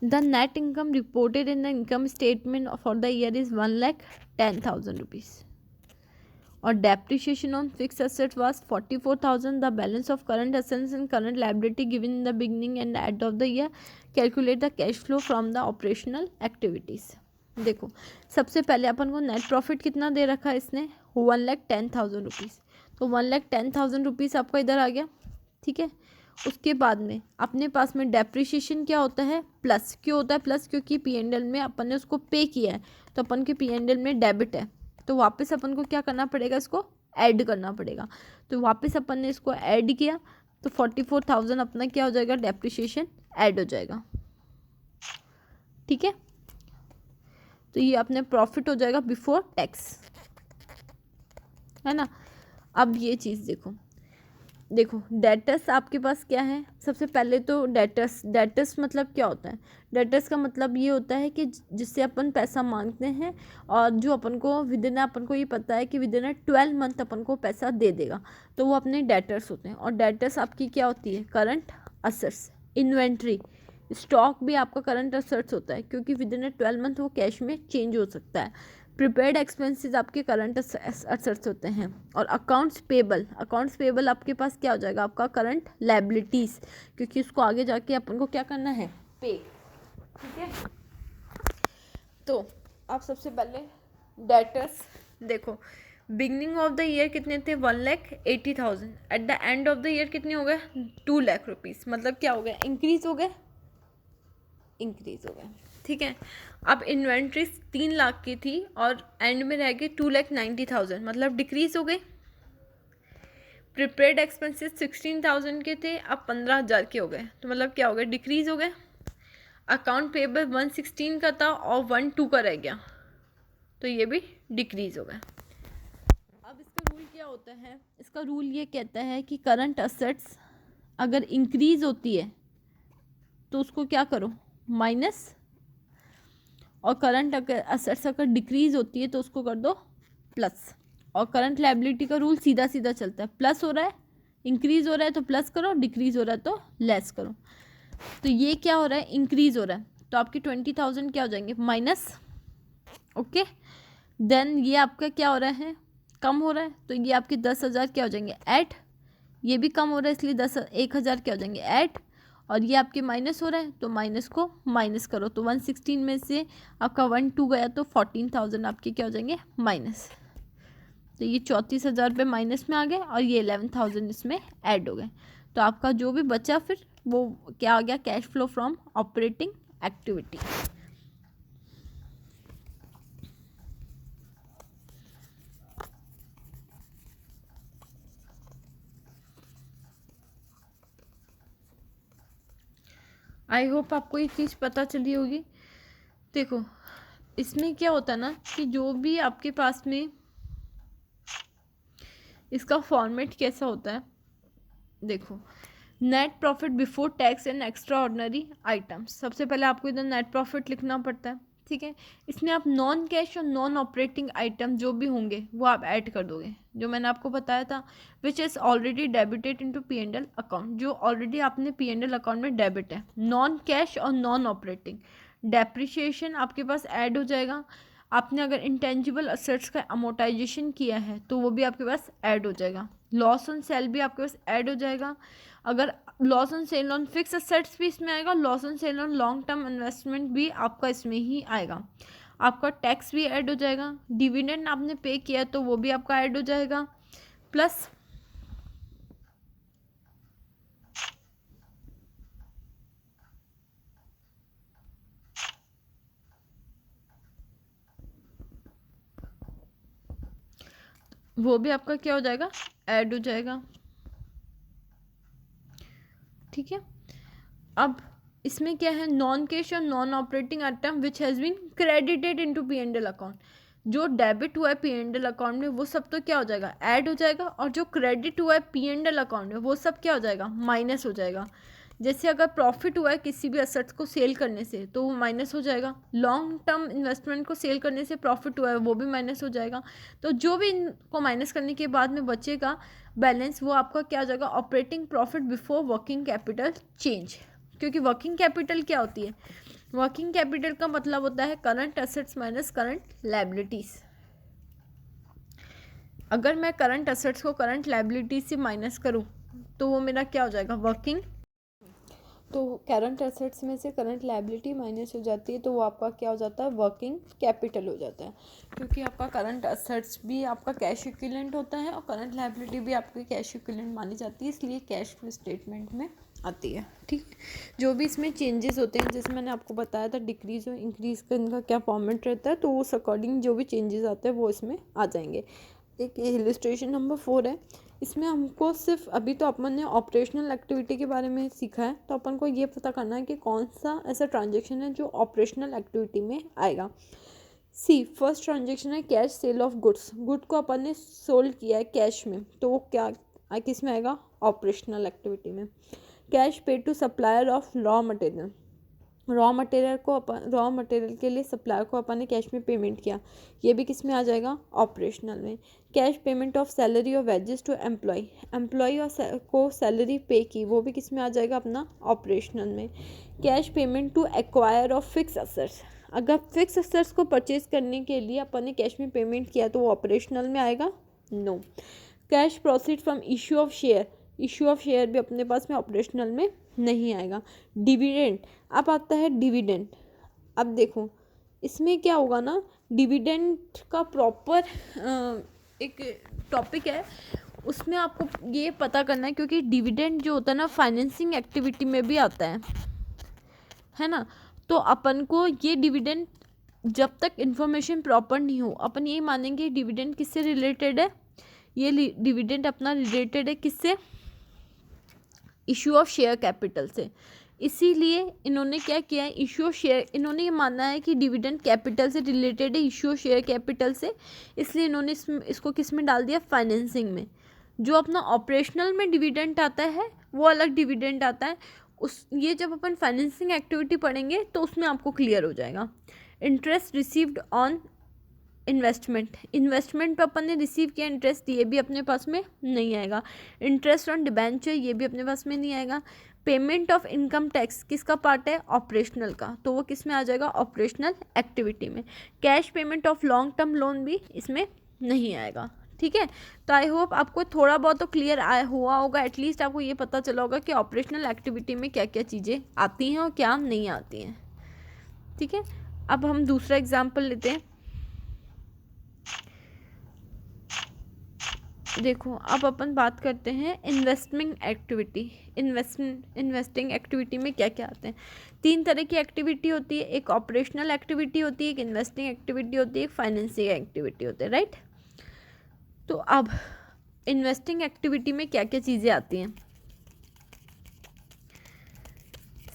the net income reported in the income statement for the year is 1,10,000 rupees और depreciation on fix asset was 44,000. The balance of current assets and current liability given in the beginning and end of the year. Calculate the cash flow from the operational activities. देखो सबसे पहले अपन को net profit कितना दे रखा है इसने, 1,10,000 rupees. तो 1,10,000 rupees आपका इधर आ गया. ठीक है, उसके बाद में अपने पास में डेप्रिशिएशन क्या होता है, प्लस. क्यों होता है प्लस, क्योंकि P&L में अपन ने उसको पे किया है तो अपन के P&L में डेबिट है, तो वापस अपन को क्या करना पड़ेगा, इसको ऐड करना पड़ेगा. तो वापस अपन ने इसको ऐड किया तो 44,000 अपना क्या हो जाएगा, डेप्रिशिएशन ऐड हो जाएगा. ठीक है, तो ये अपने प्रॉफिट हो जाएगा बिफोर टैक्स, है ना. अब ये चीज़ देखो डेटर्स आपके पास क्या है. सबसे पहले तो डेटर्स मतलब क्या होता है, डेटर्स का मतलब ये होता है कि जिससे अपन पैसा मांगते हैं और जो अपन को विदिन अपन को ये पता है कि विदिन 12 मंथ अपन को पैसा दे देगा, तो वो अपने डेटर्स होते हैं. और डेटर्स आपकी क्या होती है, करंट असेट्स. इन्वेंट्री स्टॉक भी आपका करंट असेट्स होता है क्योंकि विदिन 12 मंथ वो कैश में चेंज हो सकता है. प्रीपेड एक्सपेंसेस आपके करंट असेट्स होते हैं. और अकाउंट्स पेबल आपके पास क्या हो जाएगा, आपका करंट लायबिलिटीज़, क्योंकि उसको आगे जाके अपन को क्या करना है, पे. ठीक है, तो आप सबसे पहले डेटर्स देखो. बिगनिंग ऑफ द ईयर कितने थे, 1,80,000. At the end of the year कितने हो गए, 2 लाख रुपीज़. मतलब क्या हो गया, इंक्रीज हो गए. ठीक है, अब इन्वेंट्रीज 3 लाख की थी और एंड में रह गई 2,90,000, मतलब डिक्रीज हो गई. प्रीपेड एक्सपेंसेस 16,000 के थे, अब 15,000 के हो गए, तो मतलब क्या हो गया, डिक्रीज हो गए. अकाउंट पेबल 116 का था और 12 का रह गया, तो ये भी डिक्रीज हो गया. अब इसका रूल क्या होता है, इसका रूल ये कहता है कि करंट असेट्स अगर इंक्रीज होती है तो उसको क्या करो, माइनस. और करंट अगर असेट्स अगर डिक्रीज होती है तो उसको कर दो प्लस. और करंट लायबिलिटी का रूल सीधा सीधा चलता है, प्लस हो रहा है, इंक्रीज हो रहा है तो प्लस करो, डिक्रीज हो रहा है तो लेस करो. तो ये क्या हो रहा है, इंक्रीज हो रहा है, तो आपकी 20,000 क्या हो जाएंगे, माइनस. ओके, देन ये आपका क्या हो रहा है, कम हो रहा है, तो ये आपके 10,000 क्या हो जाएंगे, ऐड. ये भी कम हो रहा है इसलिए 1,000 क्या हो जाएंगे, ऐड. और ये आपके माइनस हो रहा है तो माइनस को माइनस करो, तो 116 में से आपका 12 गया तो 14,000 आपके क्या हो जाएंगे, माइनस. तो ये 34,000 रुपये माइनस में आ गए और ये 11,000 इसमें ऐड हो गए. तो आपका जो भी बचा फिर वो क्या आ गया, cash flow from operating activity. I hope आपको ये चीज़ पता चली होगी. देखो इसमें क्या होता है ना कि जो भी आपके पास में इसका फॉर्मेट कैसा होता है, देखो net profit before tax and extra ordinary items. सबसे पहले आपको इधर नेट प्रॉफिट लिखना पड़ता है. ठीक है, इसमें आप नॉन कैश और नॉन ऑपरेटिंग आइटम जो भी होंगे वो आप ऐड कर दोगे, जो मैंने आपको बताया था, which is already debited into P&L account, जो ऑलरेडी आपने P&L अकाउंट में डेबिट है. नॉन कैश और नॉन ऑपरेटिंग. डेप्रिशिएशन आपके पास ऐड हो जाएगा. आपने अगर इंटेंजिबल असेट्स का अमोर्टाइजेशन किया है तो वो भी आपके पास ऐड हो जाएगा. लॉस ऑन सेल भी आपके पास ऐड हो जाएगा. अगर loss on cell on fix assets भी इसमें आएगा, loss on cell on long term investment भी आपका इसमें ही आएगा. आपका टैक्स भी ऐड हो जाएगा. डिविडेंड आपने पे किया तो वो भी आपका ऐड हो जाएगा. प्लस वो भी आपका क्या हो जाएगा, ऐड हो जाएगा. ठीक है, अब इसमें क्या है, नॉन कैश और non operating item which has been credited into P&L account. जो डेबिट हुआ है P&L अकाउंट में वो सब तो क्या हो जाएगा, ऐड हो जाएगा. और जो क्रेडिट हुआ है P&L अकाउंट में वो सब क्या हो जाएगा, माइनस हो जाएगा. जैसे अगर प्रॉफिट हुआ है किसी भी असेट्स को सेल करने से तो वो माइनस हो जाएगा. लॉन्ग टर्म इन्वेस्टमेंट को सेल करने से प्रॉफिट हुआ है वो भी माइनस हो जाएगा. तो जो भी इनको माइनस करने के बाद में बचेगा बैलेंस वो आपका क्या हो जाएगा, operating profit before working capital change. क्योंकि वर्किंग कैपिटल क्या होती है, वर्किंग कैपिटल का मतलब होता है current assets minus current liabilities. अगर मैं करंट एसेट्स को करंट लायबिलिटीज से माइनस करूं तो वो मेरा क्या हो जाएगा, वर्किंग। तो करंट एसेट्स में से करंट लायबिलिटी माइनस हो जाती है तो वो आपका क्या हो जाता है, वर्किंग कैपिटल हो जाता है। क्योंकि आपका करंट एसेट्स भी आपका कैश इक्विवेलेंट होता है और करंट लायबिलिटी भी आपकी कैश इक्विवेलेंट मानी जाती है, इसलिए कैश फ्लो स्टेटमेंट में आती है। ठीक है, जो भी इसमें चेंजेस होते हैं, जैसे मैंने आपको बताया था डिक्रीज और इंक्रीज का इनका क्या फॉर्मेट रहता है, तो उस अकॉर्डिंग जो भी चेंजेस आते हैं वो इसमें आ जाएंगे। एक इलस्ट्रेशन नंबर 4 है, इसमें हमको सिर्फ अभी तो अपन ने ऑपरेशनल एक्टिविटी के बारे में सीखा है, तो अपन को ये पता करना है कि कौन सा ऐसा ट्रांजैक्शन है जो ऑपरेशनल एक्टिविटी में आएगा। सी फर्स्ट ट्रांजैक्शन है cash cell of goods, good को अपन ने सोल्ड किया है कैश में, तो वो क्या किस में आएगा, ऑपरेशनल एक्टिविटी में। Cash paid to supplier of raw material, raw material के लिए सप्लायर को अपन ने कैश में पेमेंट किया, ये भी किस में आ जाएगा, ऑपरेशनल में। कैश पेमेंट ऑफ सैलरी और वेजेस टू एम्प्लॉय को सैलरी पे की, वो भी किस में आ जाएगा, अपना ऑपरेशनल में। Cash payment to acquire of fix assets, अगर फिक्स एसेट्स को परचेज करने के लिए अपन ने कैश में पेमेंट किया तो वो ऑपरेशनल में आएगा, no. Cash proceed from issue of share भी अपने पास में ऑपरेशनल में नहीं आएगा। डिविडेंड, अब आता है डिविडेंड। अब देखो इसमें क्या होगा ना, डिविडेंड का प्रॉपर एक टॉपिक है, उसमें आपको ये पता करना है, क्योंकि डिविडेंड जो होता है ना फाइनेंसिंग एक्टिविटी में भी आता है ना। तो अपन को ये डिविडेंड जब तक इन्फॉर्मेशन प्रॉपर नहीं हो, अपन यही मानेंगे डिविडेंड किससे रिलेटेड है, ये डिविडेंड अपना रिलेटेड है किससे, इशू ऑफ शेयर कैपिटल से। इसीलिए इन्होंने क्या किया है, इशू ऑफ शेयर, इन्होंने ये माना है कि डिविडेंड कैपिटल से रिलेटेड है, इशू ऑफ शेयर कैपिटल से, इसलिए इन्होंने इसको किस में डाल दिया, फाइनेंसिंग में। जो अपना ऑपरेशनल में डिविडेंड आता है वो अलग डिविडेंड आता है, ये जब अपन फाइनेंसिंग एक्टिविटी पढ़ेंगे तो उसमें आपको क्लियर हो जाएगा। इंटरेस्ट रिसीव्ड ऑन इन्वेस्टमेंट पे अपन ने रिसीव किया इंटरेस्ट, ये भी अपने पास में नहीं आएगा। इंटरेस्ट ऑन डिबेंचर, ये भी अपने पास में नहीं आएगा। पेमेंट ऑफ इनकम टैक्स किसका पार्ट है, ऑपरेशनल का, तो वो किस में आ जाएगा, ऑपरेशनल एक्टिविटी में। Cash payment of long term loan भी इसमें नहीं आएगा। ठीक है, तो आई होप आपको थोड़ा बहुत तो क्लियर हुआ होगा, एटलीस्ट आपको ये पता चला होगा कि ऑपरेशनल एक्टिविटी में क्या क्या चीज़ें आती हैं और क्या नहीं आती हैं। ठीक है, अब हम दूसरा एग्जाम्पल लेते हैं। देखो अब अपन बात करते हैं इन्वेस्टिंग एक्टिविटी में क्या क्या आते हैं। 3 तरह की एक्टिविटी होती है, एक ऑपरेशनल एक्टिविटी होती है, एक इन्वेस्टिंग एक्टिविटी होती है, एक फाइनेंसिंग एक्टिविटी होती है, राइट। तो अब इन्वेस्टिंग एक्टिविटी में क्या क्या चीज़ें आती हैं।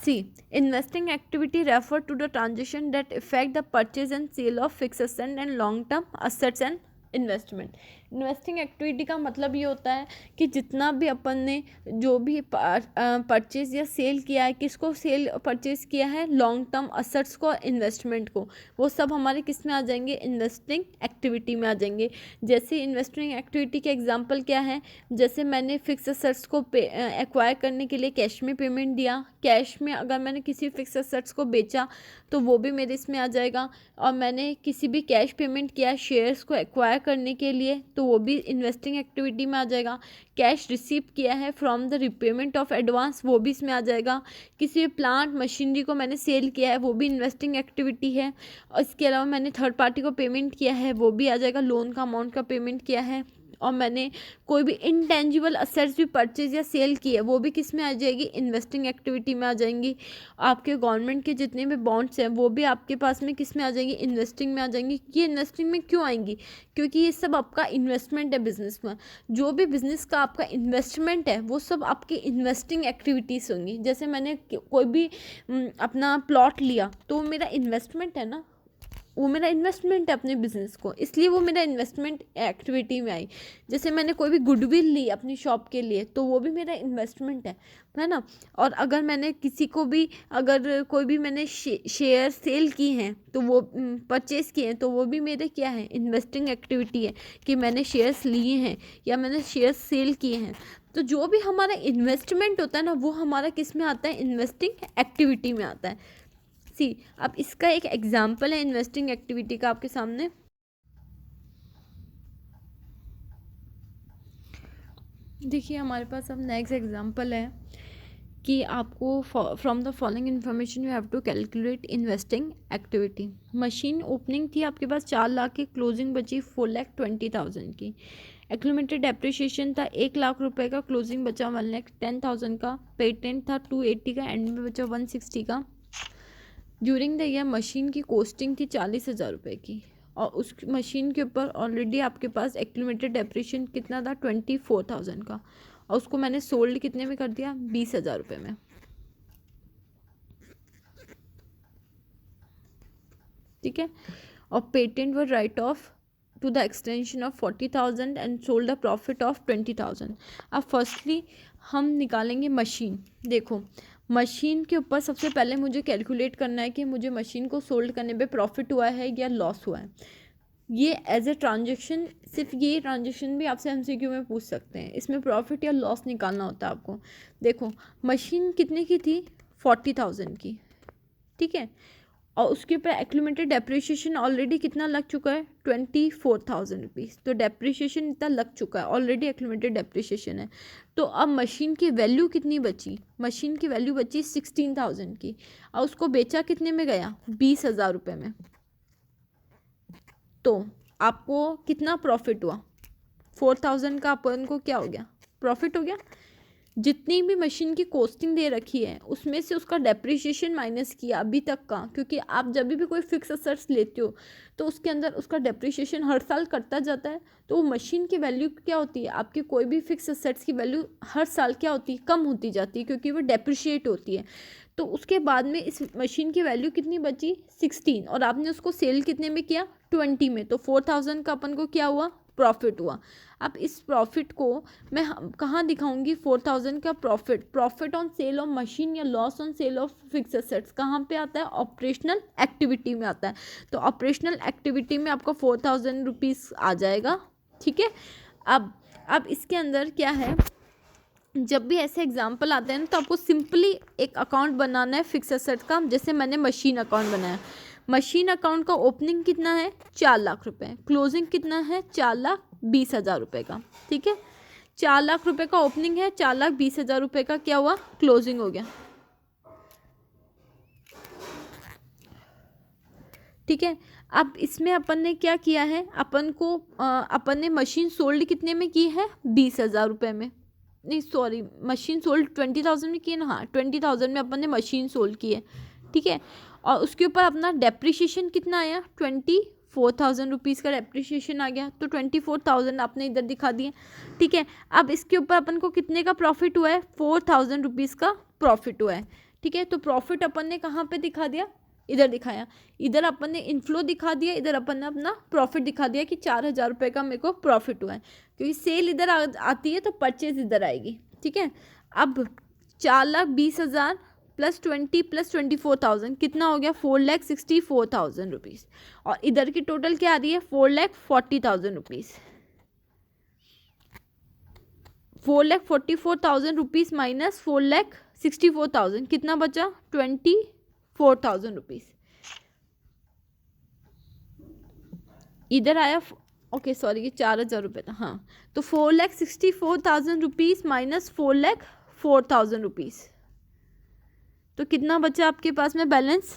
See investing activity refer to the transaction that affect the purchase and sale of fix asset and long term assets and investment. Investing activity का मतलब ये होता है कि जितना भी अपन ने जो भी परचेज या सेल किया है, किसको सेल परचेज किया है, लॉन्ग टर्म असेट्स को, इन्वेस्टमेंट को, वो सब हमारे किस में आ जाएंगे, इन्वेस्टिंग एक्टिविटी में आ जाएंगे। जैसे इन्वेस्टिंग एक्टिविटी के एग्जांपल क्या है, जैसे मैंने फिक्स असेट्स को एक्वायर करने के लिए कैश में पेमेंट दिया, कैश में अगर मैंने किसी फिक्स असेट्स को बेचा तो वो भी मेरे इसमें आ जाएगा, और मैंने किसी भी कैश पेमेंट किया शेयर्स को एक्वायर करने के लिए तो वो भी इन्वेस्टिंग एक्टिविटी में आ जाएगा। कैश रिसीव किया है from the repayment of advance, वो भी इसमें आ जाएगा। किसी प्लांट मशीनरी को मैंने सेल किया है, वो भी इन्वेस्टिंग एक्टिविटी है। और इसके अलावा मैंने थर्ड पार्टी को पेमेंट किया है, वो भी आ जाएगा। लोन का अमाउंट का पेमेंट किया है, और मैंने कोई भी इनटेंजिबल असेट्स भी परचेज या सेल की है, वो भी किस में आ जाएगी, इन्वेस्टिंग एक्टिविटी में आ जाएंगी। आपके गवर्नमेंट के जितने भी बॉन्ड्स हैं वो भी आपके पास में किस में आ जाएंगी, इन्वेस्टिंग में आ जाएंगी। ये इन्वेस्टिंग में क्यों आएंगी, क्योंकि ये सब आपका इन्वेस्टमेंट है बिजनेस में। जो भी बिजनेस का आपका इन्वेस्टमेंट है वो सब आपकी इन्वेस्टिंग एक्टिविटीज़ होंगी। जैसे मैंने कोई भी अपना प्लॉट लिया तो वो मेरा इन्वेस्टमेंट है ना, वो मेरा इन्वेस्टमेंट है अपने बिजनेस को, इसलिए वो मेरा इन्वेस्टमेंट एक्टिविटी में आई। जैसे मैंने कोई भी गुडविल ली अपनी शॉप के लिए तो वो भी मेरा इन्वेस्टमेंट है ना। और अगर मैंने किसी को भी, अगर कोई भी मैंने शेयर सेल की हैं तो वो परचेज़ किए हैं तो वो भी मेरे क्या है, इन्वेस्टिंग एक्टिविटी है कि मैंने शेयर्स लिए हैं या मैंने शेयर्स सेल किए हैं। तो जो भी हमारा इन्वेस्टमेंट होता है ना वो हमारा किस में आता है, इन्वेस्टिंग एक्टिविटी में आता है। सी अब इसका एक एग्जाम्पल है इन्वेस्टिंग एक्टिविटी का आपके सामने। देखिए हमारे पास अब नेक्स्ट एग्जांपल है कि आपको from the following information you have to calculate investing activity. Machine opening थी आपके पास 4 लाख की, क्लोजिंग बची 4,20,000 की। एक्यूमुलेटेड डेप्रिसिएशन था 1 लाख रुपए का, क्लोजिंग बचा 1,10,000 का। पेटेंट था 280 का, एंड में बचा 160 का। ड्यूरिंग द ईयर मशीन की कॉस्टिंग थी 40,000 रुपये की, और उस मशीन के ऊपर ऑलरेडी आपके पास एक्यूमुलेटेड डेप्रिसिएशन कितना था 24,000 का, और उसको मैंने सोल्ड कितने में कर दिया 20,000 रुपये में। ठीक है, और patent were write off to the extension of 40,000 and sold a profit of 20,000। अब फर्स्टली हम निकालेंगे मशीन। देखो मशीन के ऊपर सबसे पहले मुझे कैलकुलेट करना है कि मुझे मशीन को सोल्ड करने पे प्रॉफिट हुआ है या लॉस हुआ है। ये एज ए ट्रांजेक्शन, सिर्फ ये ट्रांजेक्शन भी आपसे एमसीक्यू में पूछ सकते हैं, इसमें प्रॉफिट या लॉस निकालना होता है आपको। देखो मशीन कितने की थी 40,000 की, ठीक है, और उसके ऊपर एक्यूमुलेटेड डेप्रिसिएशन ऑलरेडी कितना लग चुका है 24,000 रुपीज़। तो डेप्रिसिएशन इतना लग चुका है ऑलरेडी, एक्यूमुलेटेड डेप्रिसिएशन है। तो अब मशीन की वैल्यू कितनी बची, मशीन की वैल्यू बची 16,000 की, और उसको बेचा कितने में गया 20,000 रुपये में। तो आपको कितना प्रॉफिट हुआ 4,000 का, अपन को क्या हो गया प्रॉफिट हो गया। जितनी भी मशीन की कॉस्टिंग दे रखी है उसमें से उसका डेप्रिसिएशन माइनस किया अभी तक का, क्योंकि आप जब भी कोई फिक्स असेट्स लेते हो तो उसके अंदर उसका डेप्रिसिएशन हर साल करता जाता है। तो वो मशीन की वैल्यू क्या होती है, आपकी कोई भी फिक्स असेट्स की वैल्यू हर साल क्या होती है कम होती जाती है, क्योंकि वो डेप्रिशिएट होती है। तो उसके बाद में इस मशीन की वैल्यू कितनी बची 16, और आपने उसको सेल कितने में किया 20 में, तो 4,000 का अपन को क्या हुआ प्रॉफिट हुआ। अब इस प्रॉफिट को मैं कहाँ दिखाऊंगी 4,000 का profit on sale of machine या loss on sale of fix assets कहाँ पे आता है ऑपरेशनल एक्टिविटी में आता है। तो ऑपरेशनल एक्टिविटी में आपका 4,000 रुपीज़ आ जाएगा। ठीक है, अब इसके अंदर क्या है, जब भी ऐसे एग्जाम्पल आते हैं ना तो आपको सिंपली एक अकाउंट बनाना है फिक्स एसेट का। जैसे मैंने मशीन अकाउंट बनाया, मशीन अकाउंट का ओपनिंग कितना है 4 लाख रुपए, क्लोजिंग कितना है 4,20,000 रुपये का। ठीक है, 4 लाख रुपए का ओपनिंग है, 4,20,000 रुपये का क्या हुआ क्लोजिंग हो गया। ठीक है, अब इसमें अपन ने क्या किया है, अपन ने मशीन सोल्ड कितने में की है 20,000 रुपये में, नहीं सॉरी मशीन सोल्ड 20,000 में की है ना, हाँ 20,000 में अपन ने मशीन सोल्ड की है। ठीक है, और उसके ऊपर अपना डेप्रिसिएशन कितना आया 24,000 रुपीज़ का डेप्रिसिएशन आ गया, तो 24,000 आपने इधर दिखा दिए। ठीक है, अब इसके ऊपर अपन को कितने का प्रॉफिट हुआ है 4,000 रुपीज़ का प्रॉफिट हुआ है। ठीक है, तो प्रॉफिट अपन ने कहाँ पे दिखा दिया, इधर दिखाया, इधर अपन ने इनफ्लो दिखा दिया, इधर अपन ने अपना प्रॉफिट दिखा दिया कि 4,000 रुपये का मेरे को प्रॉफिट हुआ है, क्योंकि सेल इधर आती है तो परचेज इधर आएगी। ठीक है, अब 4,20,000 प्लस 20 प्लस 24,000 कितना हो गया 4,64,000 रुपीज़, और इधर की टोटल क्या आ रही है 4,40,000 रुपीज़। 4,44,000 रुपीज़ माइनस 4,64,000 कितना बचा 24,000 रुपीज़। इधर आया ओके सॉरी ये 4,000 रुपये था, हाँ, तो 4,64,000 रुपीज़ माइनस 4,04,000 रुपीज़, तो कितना बचा आपके पास में बैलेंस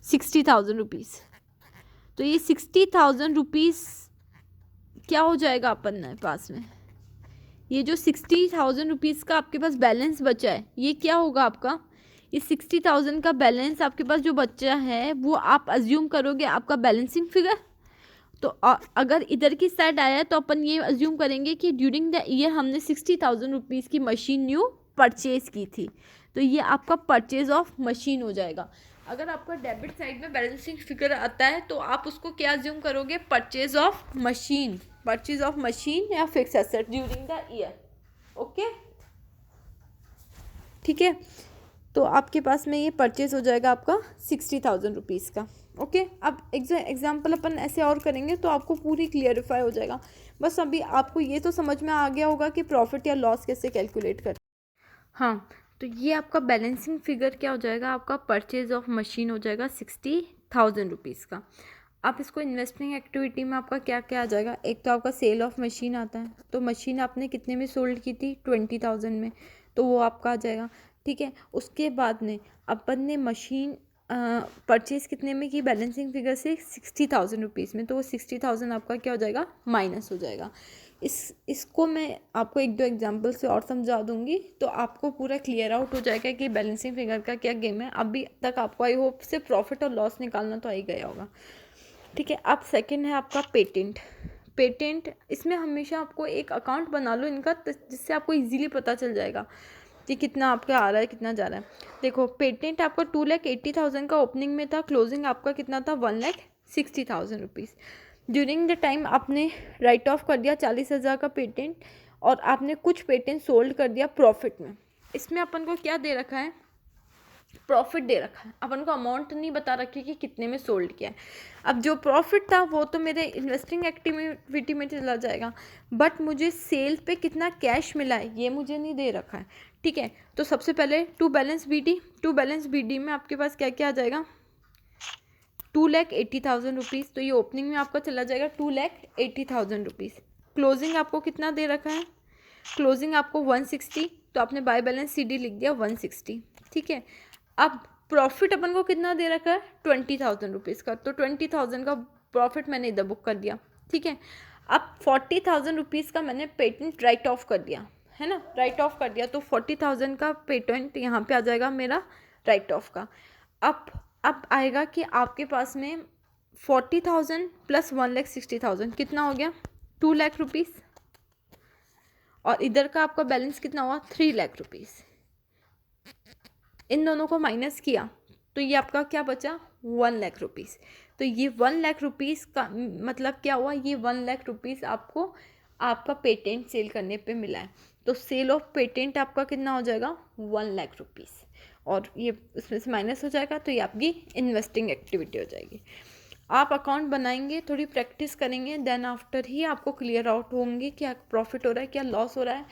60,000 रुपीज़। तो ये 60,000 रुपीज़ क्या हो जाएगा अपन पास में, ये जो 60,000 रुपीज़ का आपके पास बैलेंस बचा है ये क्या होगा आपका, इस 60,000 का बैलेंस आपके पास जो बचा है वो आप अज्यूम करोगे आपका बैलेंसिंग फिगर। तो अगर इधर की साइड आया है तो अपन ये अज्यूम करेंगे कि ड्यूरिंग द ईयर हमने 60,000 रुपीज़ की मशीन न्यू परचेज की थी, तो ये आपका परचेज ऑफ मशीन हो जाएगा। अगर आपका डेबिट साइड में बैलेंसिंग फिगर आता है तो आप उसको क्या अज्यूम करोगे परचेज ऑफ मशीन या fix asset during the year. Okay, ठीक है, तो आपके पास में ये परचेज हो जाएगा आपका 60,000 रुपीज़ का। ओके, अब एग्जाम्पल अपन ऐसे और करेंगे तो आपको पूरी क्लियरिफाई हो जाएगा। बस अभी आपको ये तो समझ में आ गया होगा कि प्रॉफिट या लॉस कैसे कैलकुलेट करते हैं। हाँ, तो ये आपका बैलेंसिंग फिगर क्या हो जाएगा, आपका परचेज ऑफ मशीन हो जाएगा 60,000 रुपीज़ का। आप इसको इन्वेस्टिंग एक्टिविटी में आपका क्या क्या आ जाएगा, एक तो आपका सेल ऑफ मशीन आता है, तो मशीन आपने कितने में सोल्ड की थी 20,000 में, तो वो आपका आ जाएगा। ठीक है, उसके बाद में अपन ने मशीन परचेज़ कितने में की बैलेंसिंग फिगर से 60,000 रुपीज़ में, तो वो 60,000 आपका क्या हो जाएगा, माइनस हो जाएगा। इसको मैं आपको एक दो एग्जांपल से और समझा दूंगी तो आपको पूरा क्लियर आउट हो जाएगा कि बैलेंसिंग फिगर का क्या गेम है। अभी तक आपको आई होप से प्रॉफिट और लॉस निकालना तो आ ही गया होगा। ठीक है, अब सेकंड है आपका पेटेंट इसमें हमेशा आपको एक अकाउंट बना लो इनका, जिससे आपको इजीली पता चल जाएगा कि कितना आपका आ रहा है कितना जा रहा है। देखो, पेटेंट आपका 2,80,000 का ओपनिंग में था, क्लोजिंग आपका कितना था 1,60,000 रुपीज़। ड्यूरिंग द टाइम आपने राइट ऑफ कर दिया 40,000 का पेटेंट, और आपने कुछ पेटेंट सोल्ड कर दिया प्रॉफिट में। इसमें अपन को क्या दे रखा है, प्रॉफिट दे रखा है, अपन को अमाउंट नहीं बता रखी कि कितने में सोल्ड किया है। अब जो प्रॉफिट था वो तो मेरे इन्वेस्टिंग एक्टिविटी में चला जाएगा, बट मुझे सेल पे कितना कैश मिला है ये मुझे नहीं दे रखा है। ठीक है, तो सबसे पहले टू बैलेंस बी डी में आपके पास क्या क्या आ जाएगा, 2,80,000 रुपीज़, तो ये ओपनिंग में आपका चला जाएगा 2,80,000 रुपीज़। क्लोजिंग आपको कितना दे रखा है, क्लोजिंग आपको 160, तो आपने बाय बैलेंस सी डी लिख दिया 160। ठीक है, अब प्रॉफिट अपन को कितना दे रखा है 20,000 रुपीज़ का, तो 20,000 का प्रॉफिट मैंने इधर बुक कर दिया। ठीक है, अब 40,000 रुपीज़ का मैंने पेटेंट राइट ऑफ कर दिया, है ना, राइट ऑफ कर दिया, तो 40,000 का पेटेंट यहाँ पे आ जाएगा मेरा राइट ऑफ का। अब आएगा कि आपके पास में 40,000 प्लस 1,60,000 कितना हो गया 2 लाख रुपीज़, और इधर का आपका बैलेंस कितना हुआ 3 लाख रुपीज़। इन दोनों को माइनस किया तो ये आपका क्या बचा 1 लाख रुपीज़। तो ये 1 लाख रुपीज़ का मतलब क्या हुआ, ये 1 लाख रुपीज़ आपको आपका पेटेंट सेल करने पे मिला है। तो सेल ऑफ पेटेंट आपका कितना हो जाएगा 1 लाख रुपीज़, और ये इसमें से माइनस हो जाएगा, तो ये आपकी इन्वेस्टिंग एक्टिविटी हो जाएगी। आप अकाउंट बनाएंगे, थोड़ी प्रैक्टिस करेंगे, देन आफ्टर ही आपको क्लियर आउट होंगे क्या प्रॉफिट हो रहा है क्या लॉस हो रहा है।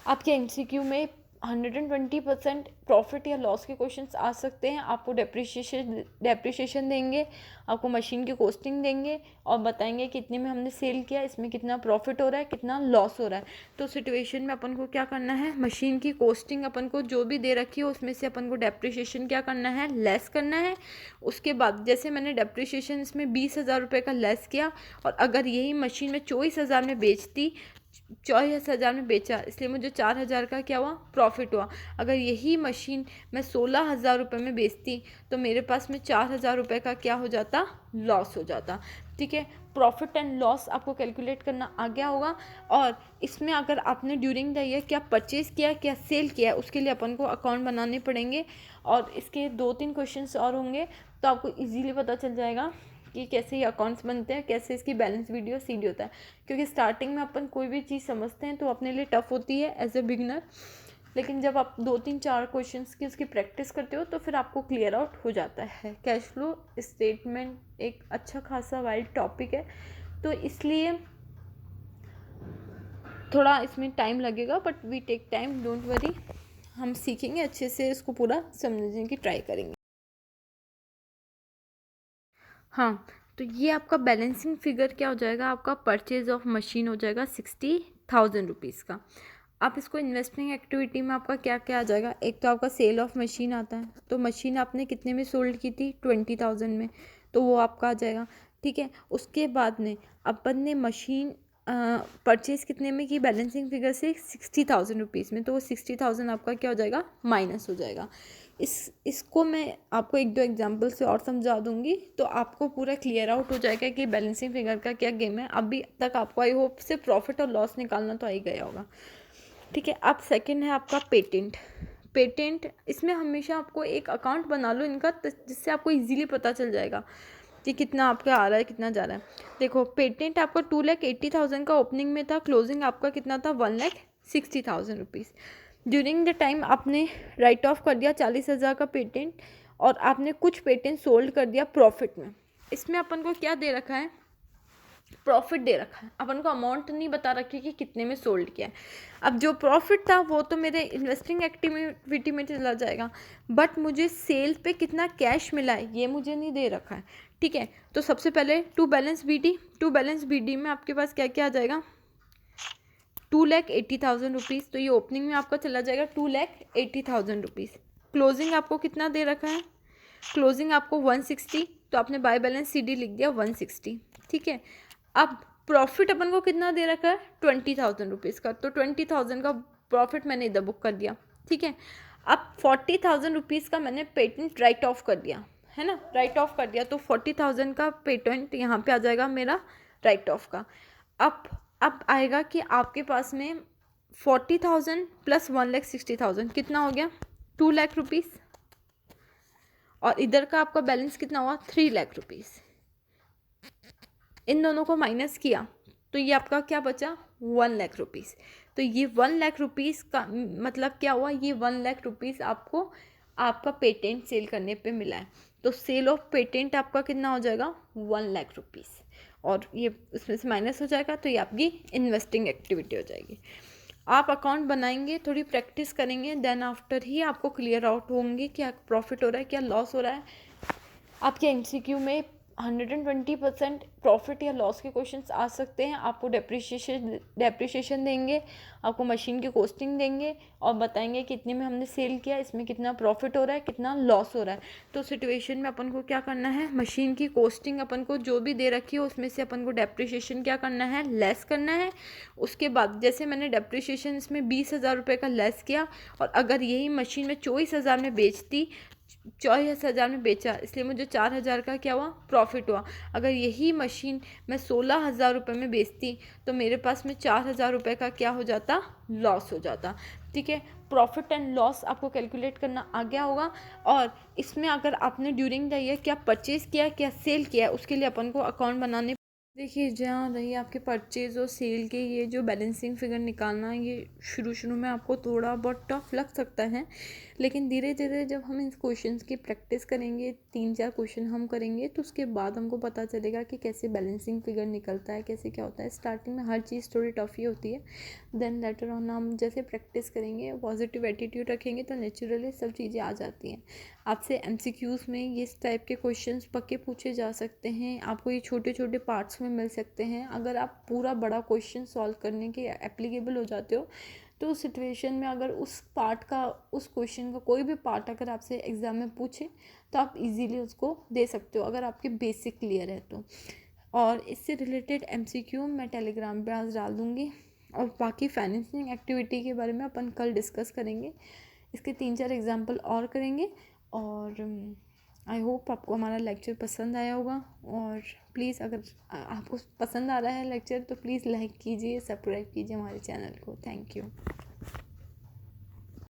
आपके एमसीक्यू में 120% प्रॉफिट या लॉस के क्वेश्चंस आ सकते हैं। आपको डेप्रिसिएशन देंगे, आपको मशीन की कॉस्टिंग देंगे और बताएंगे कितने में हमने सेल किया, इसमें कितना प्रॉफिट हो रहा है कितना लॉस हो रहा है। तो सिचुएशन में अपन को क्या करना है, मशीन की कॉस्टिंग अपन को जो भी दे रखी है उसमें से अपन को डेप्रिसिएशन क्या करना है, लेस करना है। उसके बाद जैसे मैंने डेप्रिसिएशन इसमें 20,000 रुपये का लेस किया, और अगर यही मशीन में 24,000 में बेचती, 24,000 में बेचा, इसलिए मुझे 4,000 का क्या हुआ प्रॉफिट हुआ। अगर यही मशीन मैं 16,000 रुपये में बेचती तो मेरे पास में 4,000 रुपये का क्या हो जाता, लॉस हो जाता। ठीक है, प्रॉफिट एंड लॉस आपको कैलकुलेट करना आ गया होगा। और इसमें अगर आपने ड्यूरिंग द ईयर क्या परचेज़ किया क्या सेल किया, उसके लिए अपन को अकाउंट बनाने पड़ेंगे, और इसके 2-3 क्वेश्चंस और होंगे, तो आपको इजीली पता चल जाएगा कि कैसे ये अकाउंट्स बनते हैं, कैसे इसकी बैलेंस वीडियो सीडी होता है। क्योंकि स्टार्टिंग में अपन कोई भी चीज़ समझते हैं तो अपने लिए टफ होती है एज ए बिगिनर, लेकिन जब आप 2-3-4 क्वेश्चंस की उसकी प्रैक्टिस करते हो तो फिर आपको क्लियर आउट हो जाता है। कैश फ्लो स्टेटमेंट एक अच्छा खासा वाइड टॉपिक है, तो इसलिए थोड़ा इसमें टाइम लगेगा, but we take time, don't worry, हम सीखेंगे अच्छे से, इसको पूरा समझने की ट्राई करेंगे। हाँ, तो ये आपका बैलेंसिंग फिगर क्या हो जाएगा, आपका परचेज ऑफ मशीन हो जाएगा 60,000 रुपीज़ का। आप इसको इन्वेस्टिंग एक्टिविटी में आपका क्या क्या आ जाएगा, एक तो आपका सेल ऑफ मशीन आता है, तो मशीन आपने कितने में सोल्ड की थी 20,000 में, तो वो आपका आ जाएगा। ठीक है, उसके बाद में अपन ने मशीन परचेज़ कितने में की बैलेंसिंग फिगर से 60,000 रुपीज़ में, तो वो 60,000 आपका क्या हो जाएगा, माइनस हो जाएगा। इसको मैं आपको एक दो एग्जांपल से और समझा दूंगी तो आपको पूरा क्लियर आउट हो जाएगा कि बैलेंसिंग फिगर का क्या गेम है। अभी तक आपको आई होप से प्रॉफिट और लॉस निकालना तो आ ही गया होगा। ठीक है, अब सेकंड है आपका पेटेंट इसमें हमेशा आपको एक अकाउंट बना लो इनका, जिससे आपको इजीली पता चल जाएगा कि कितना आपका आ रहा है कितना जा रहा है। देखो, पेटेंट आपका 2,80,000 का ओपनिंग में था, क्लोजिंग आपका कितना था 1,60,000 रुपीज़। ड्यूरिंग द टाइम आपने राइट ऑफ कर दिया 40,000 का पेटेंट, और आपने कुछ पेटेंट सोल्ड कर दिया प्रॉफिट में। इसमें अपन को क्या दे रखा है, प्रॉफिट दे रखा है, अपन को अमाउंट नहीं बता रखी कि कितने में सोल्ड किया है। अब जो प्रॉफिट था वो तो मेरे इन्वेस्टिंग एक्टिविटी में चला जाएगा, बट मुझे सेल पे कितना कैश मिला है ये मुझे नहीं दे रखा है, ठीक है। तो सबसे पहले टू बैलेंस BD में आपके पास क्या क्या आ जाएगा, 2,80,000 रुपीज़। तो ये ओपनिंग में आपका चला जाएगा 2,80,000 रुपीज़। क्लोजिंग आपको कितना दे रखा है, क्लोजिंग आपको 160, तो आपने बाय बैलेंस CD लिख दिया 160, ठीक है। अब प्रॉफिट अपन को कितना दे रखा है, 20,000 रुपीज़ का, तो 20,000 का प्रॉफिट मैंने इधर बुक कर दिया, ठीक है। अब 40,000 रुपीज़ का मैंने पेटेंट राइट ऑफ कर दिया, है ना, राइट ऑफ कर दिया, तो 40,000 का पेटेंट यहाँ पे आ जाएगा मेरा राइट ऑफ का। अब आएगा कि आपके पास में 40,000 प्लस 1,60,000 कितना हो गया, 2 लाख रुपीज़, और इधर का आपका बैलेंस कितना हुआ, 3 लाख रुपीज़। इन दोनों को माइनस किया तो ये आपका क्या बचा, 1 लाख रुपीज़। तो ये 1 लाख रुपीज़ का मतलब क्या हुआ, ये 1 लाख रुपीज़ आपको आपका पेटेंट सेल करने पे मिला है। तो सेल ऑफ पेटेंट आपका कितना हो जाएगा, 1 लाख रुपीज़, और ये उसमें से माइनस हो जाएगा, तो ये आपकी इन्वेस्टिंग एक्टिविटी हो जाएगी। आप अकाउंट बनाएंगे, थोड़ी प्रैक्टिस करेंगे, देन आफ्टर ही आपको क्लियर आउट होंगे क्या प्रॉफिट हो रहा है, क्या लॉस हो रहा है। आपके MCQ में 120% प्रॉफिट या लॉस के क्वेश्चंस आ सकते हैं। आपको डेप्रिसिएशन देंगे, आपको मशीन की कॉस्टिंग देंगे और बताएंगे कि इतने में हमने सेल किया, इसमें कितना प्रॉफिट हो रहा है, कितना लॉस हो रहा है। तो सिचुएशन में अपन को क्या करना है, मशीन की कॉस्टिंग अपन को जो भी दे रखी है उसमें से अपन को डेप्रिसिएशन क्या करना है, लेस करना है। उसके बाद जैसे मैंने डेप्रिसिएशन इसमें 20,000 रुपये का लेस किया, और अगर यही मशीन में 24,000 में बेचती, 24,000 में बेचा, इसलिए मुझे 4,000 का क्या हुआ, प्रॉफिट हुआ। अगर यही मशीन मैं 16,000 रुपये में बेचती तो मेरे पास में 4,000 रुपये का क्या हो जाता, लॉस हो जाता, ठीक है। प्रॉफिट एंड लॉस आपको कैलकुलेट करना आ गया होगा। और इसमें अगर आपने ड्यूरिंग द ईयर क्या परचेज़ किया, क्या सेल किया, उसके लिए अपन को अकाउंट बनाने, देखिए जहाँ रही आपके परचेज़ और सेल के ये जो बैलेंसिंग फिगर निकालना, ये शुरू में आपको थोड़ा बहुत टफ लग सकता है, लेकिन धीरे धीरे जब हम इन क्वेश्चंस की प्रैक्टिस करेंगे, 3-4 क्वेश्चन हम करेंगे, तो उसके बाद हमको पता चलेगा कि कैसे बैलेंसिंग फिगर निकलता है, कैसे क्या होता है। स्टार्टिंग में हर चीज़ थोड़ी टफ ही होती है, देन लेटर ऑन हम जैसे प्रैक्टिस करेंगे, पॉजिटिव एटीट्यूड रखेंगे, तो नेचुरली सब चीज़ें आ जाती हैं। आपसे MCQs में इस टाइप के क्वेश्चंस पक्के पूछे जा सकते हैं, आपको ये छोटे छोटे पार्ट्स में मिल सकते हैं। अगर आप पूरा बड़ा क्वेश्चन सॉल्व करने के एप्लीकेबल हो जाते हो, तो उस सिचुएशन में अगर उस पार्ट का, उस क्वेश्चन का कोई भी पार्ट अगर आपसे एग्ज़ाम में पूछे तो आप इजीली उसको दे सकते हो, अगर आपके बेसिक क्लियर है तो। और इससे रिलेटेड MCQ मैं टेलीग्राम पे आज डाल दूँगी, और बाकी फाइनेंसिंग एक्टिविटी के बारे में अपन कल डिस्कस करेंगे। इसके 3-4 एग्जाम्पल और करेंगे। और आई होप आपको हमारा लेक्चर पसंद आया होगा, और प्लीज़ अगर आपको पसंद आ रहा है लेक्चर तो प्लीज़ लाइक कीजिए, सब्सक्राइब कीजिए हमारे चैनल को। Thank you.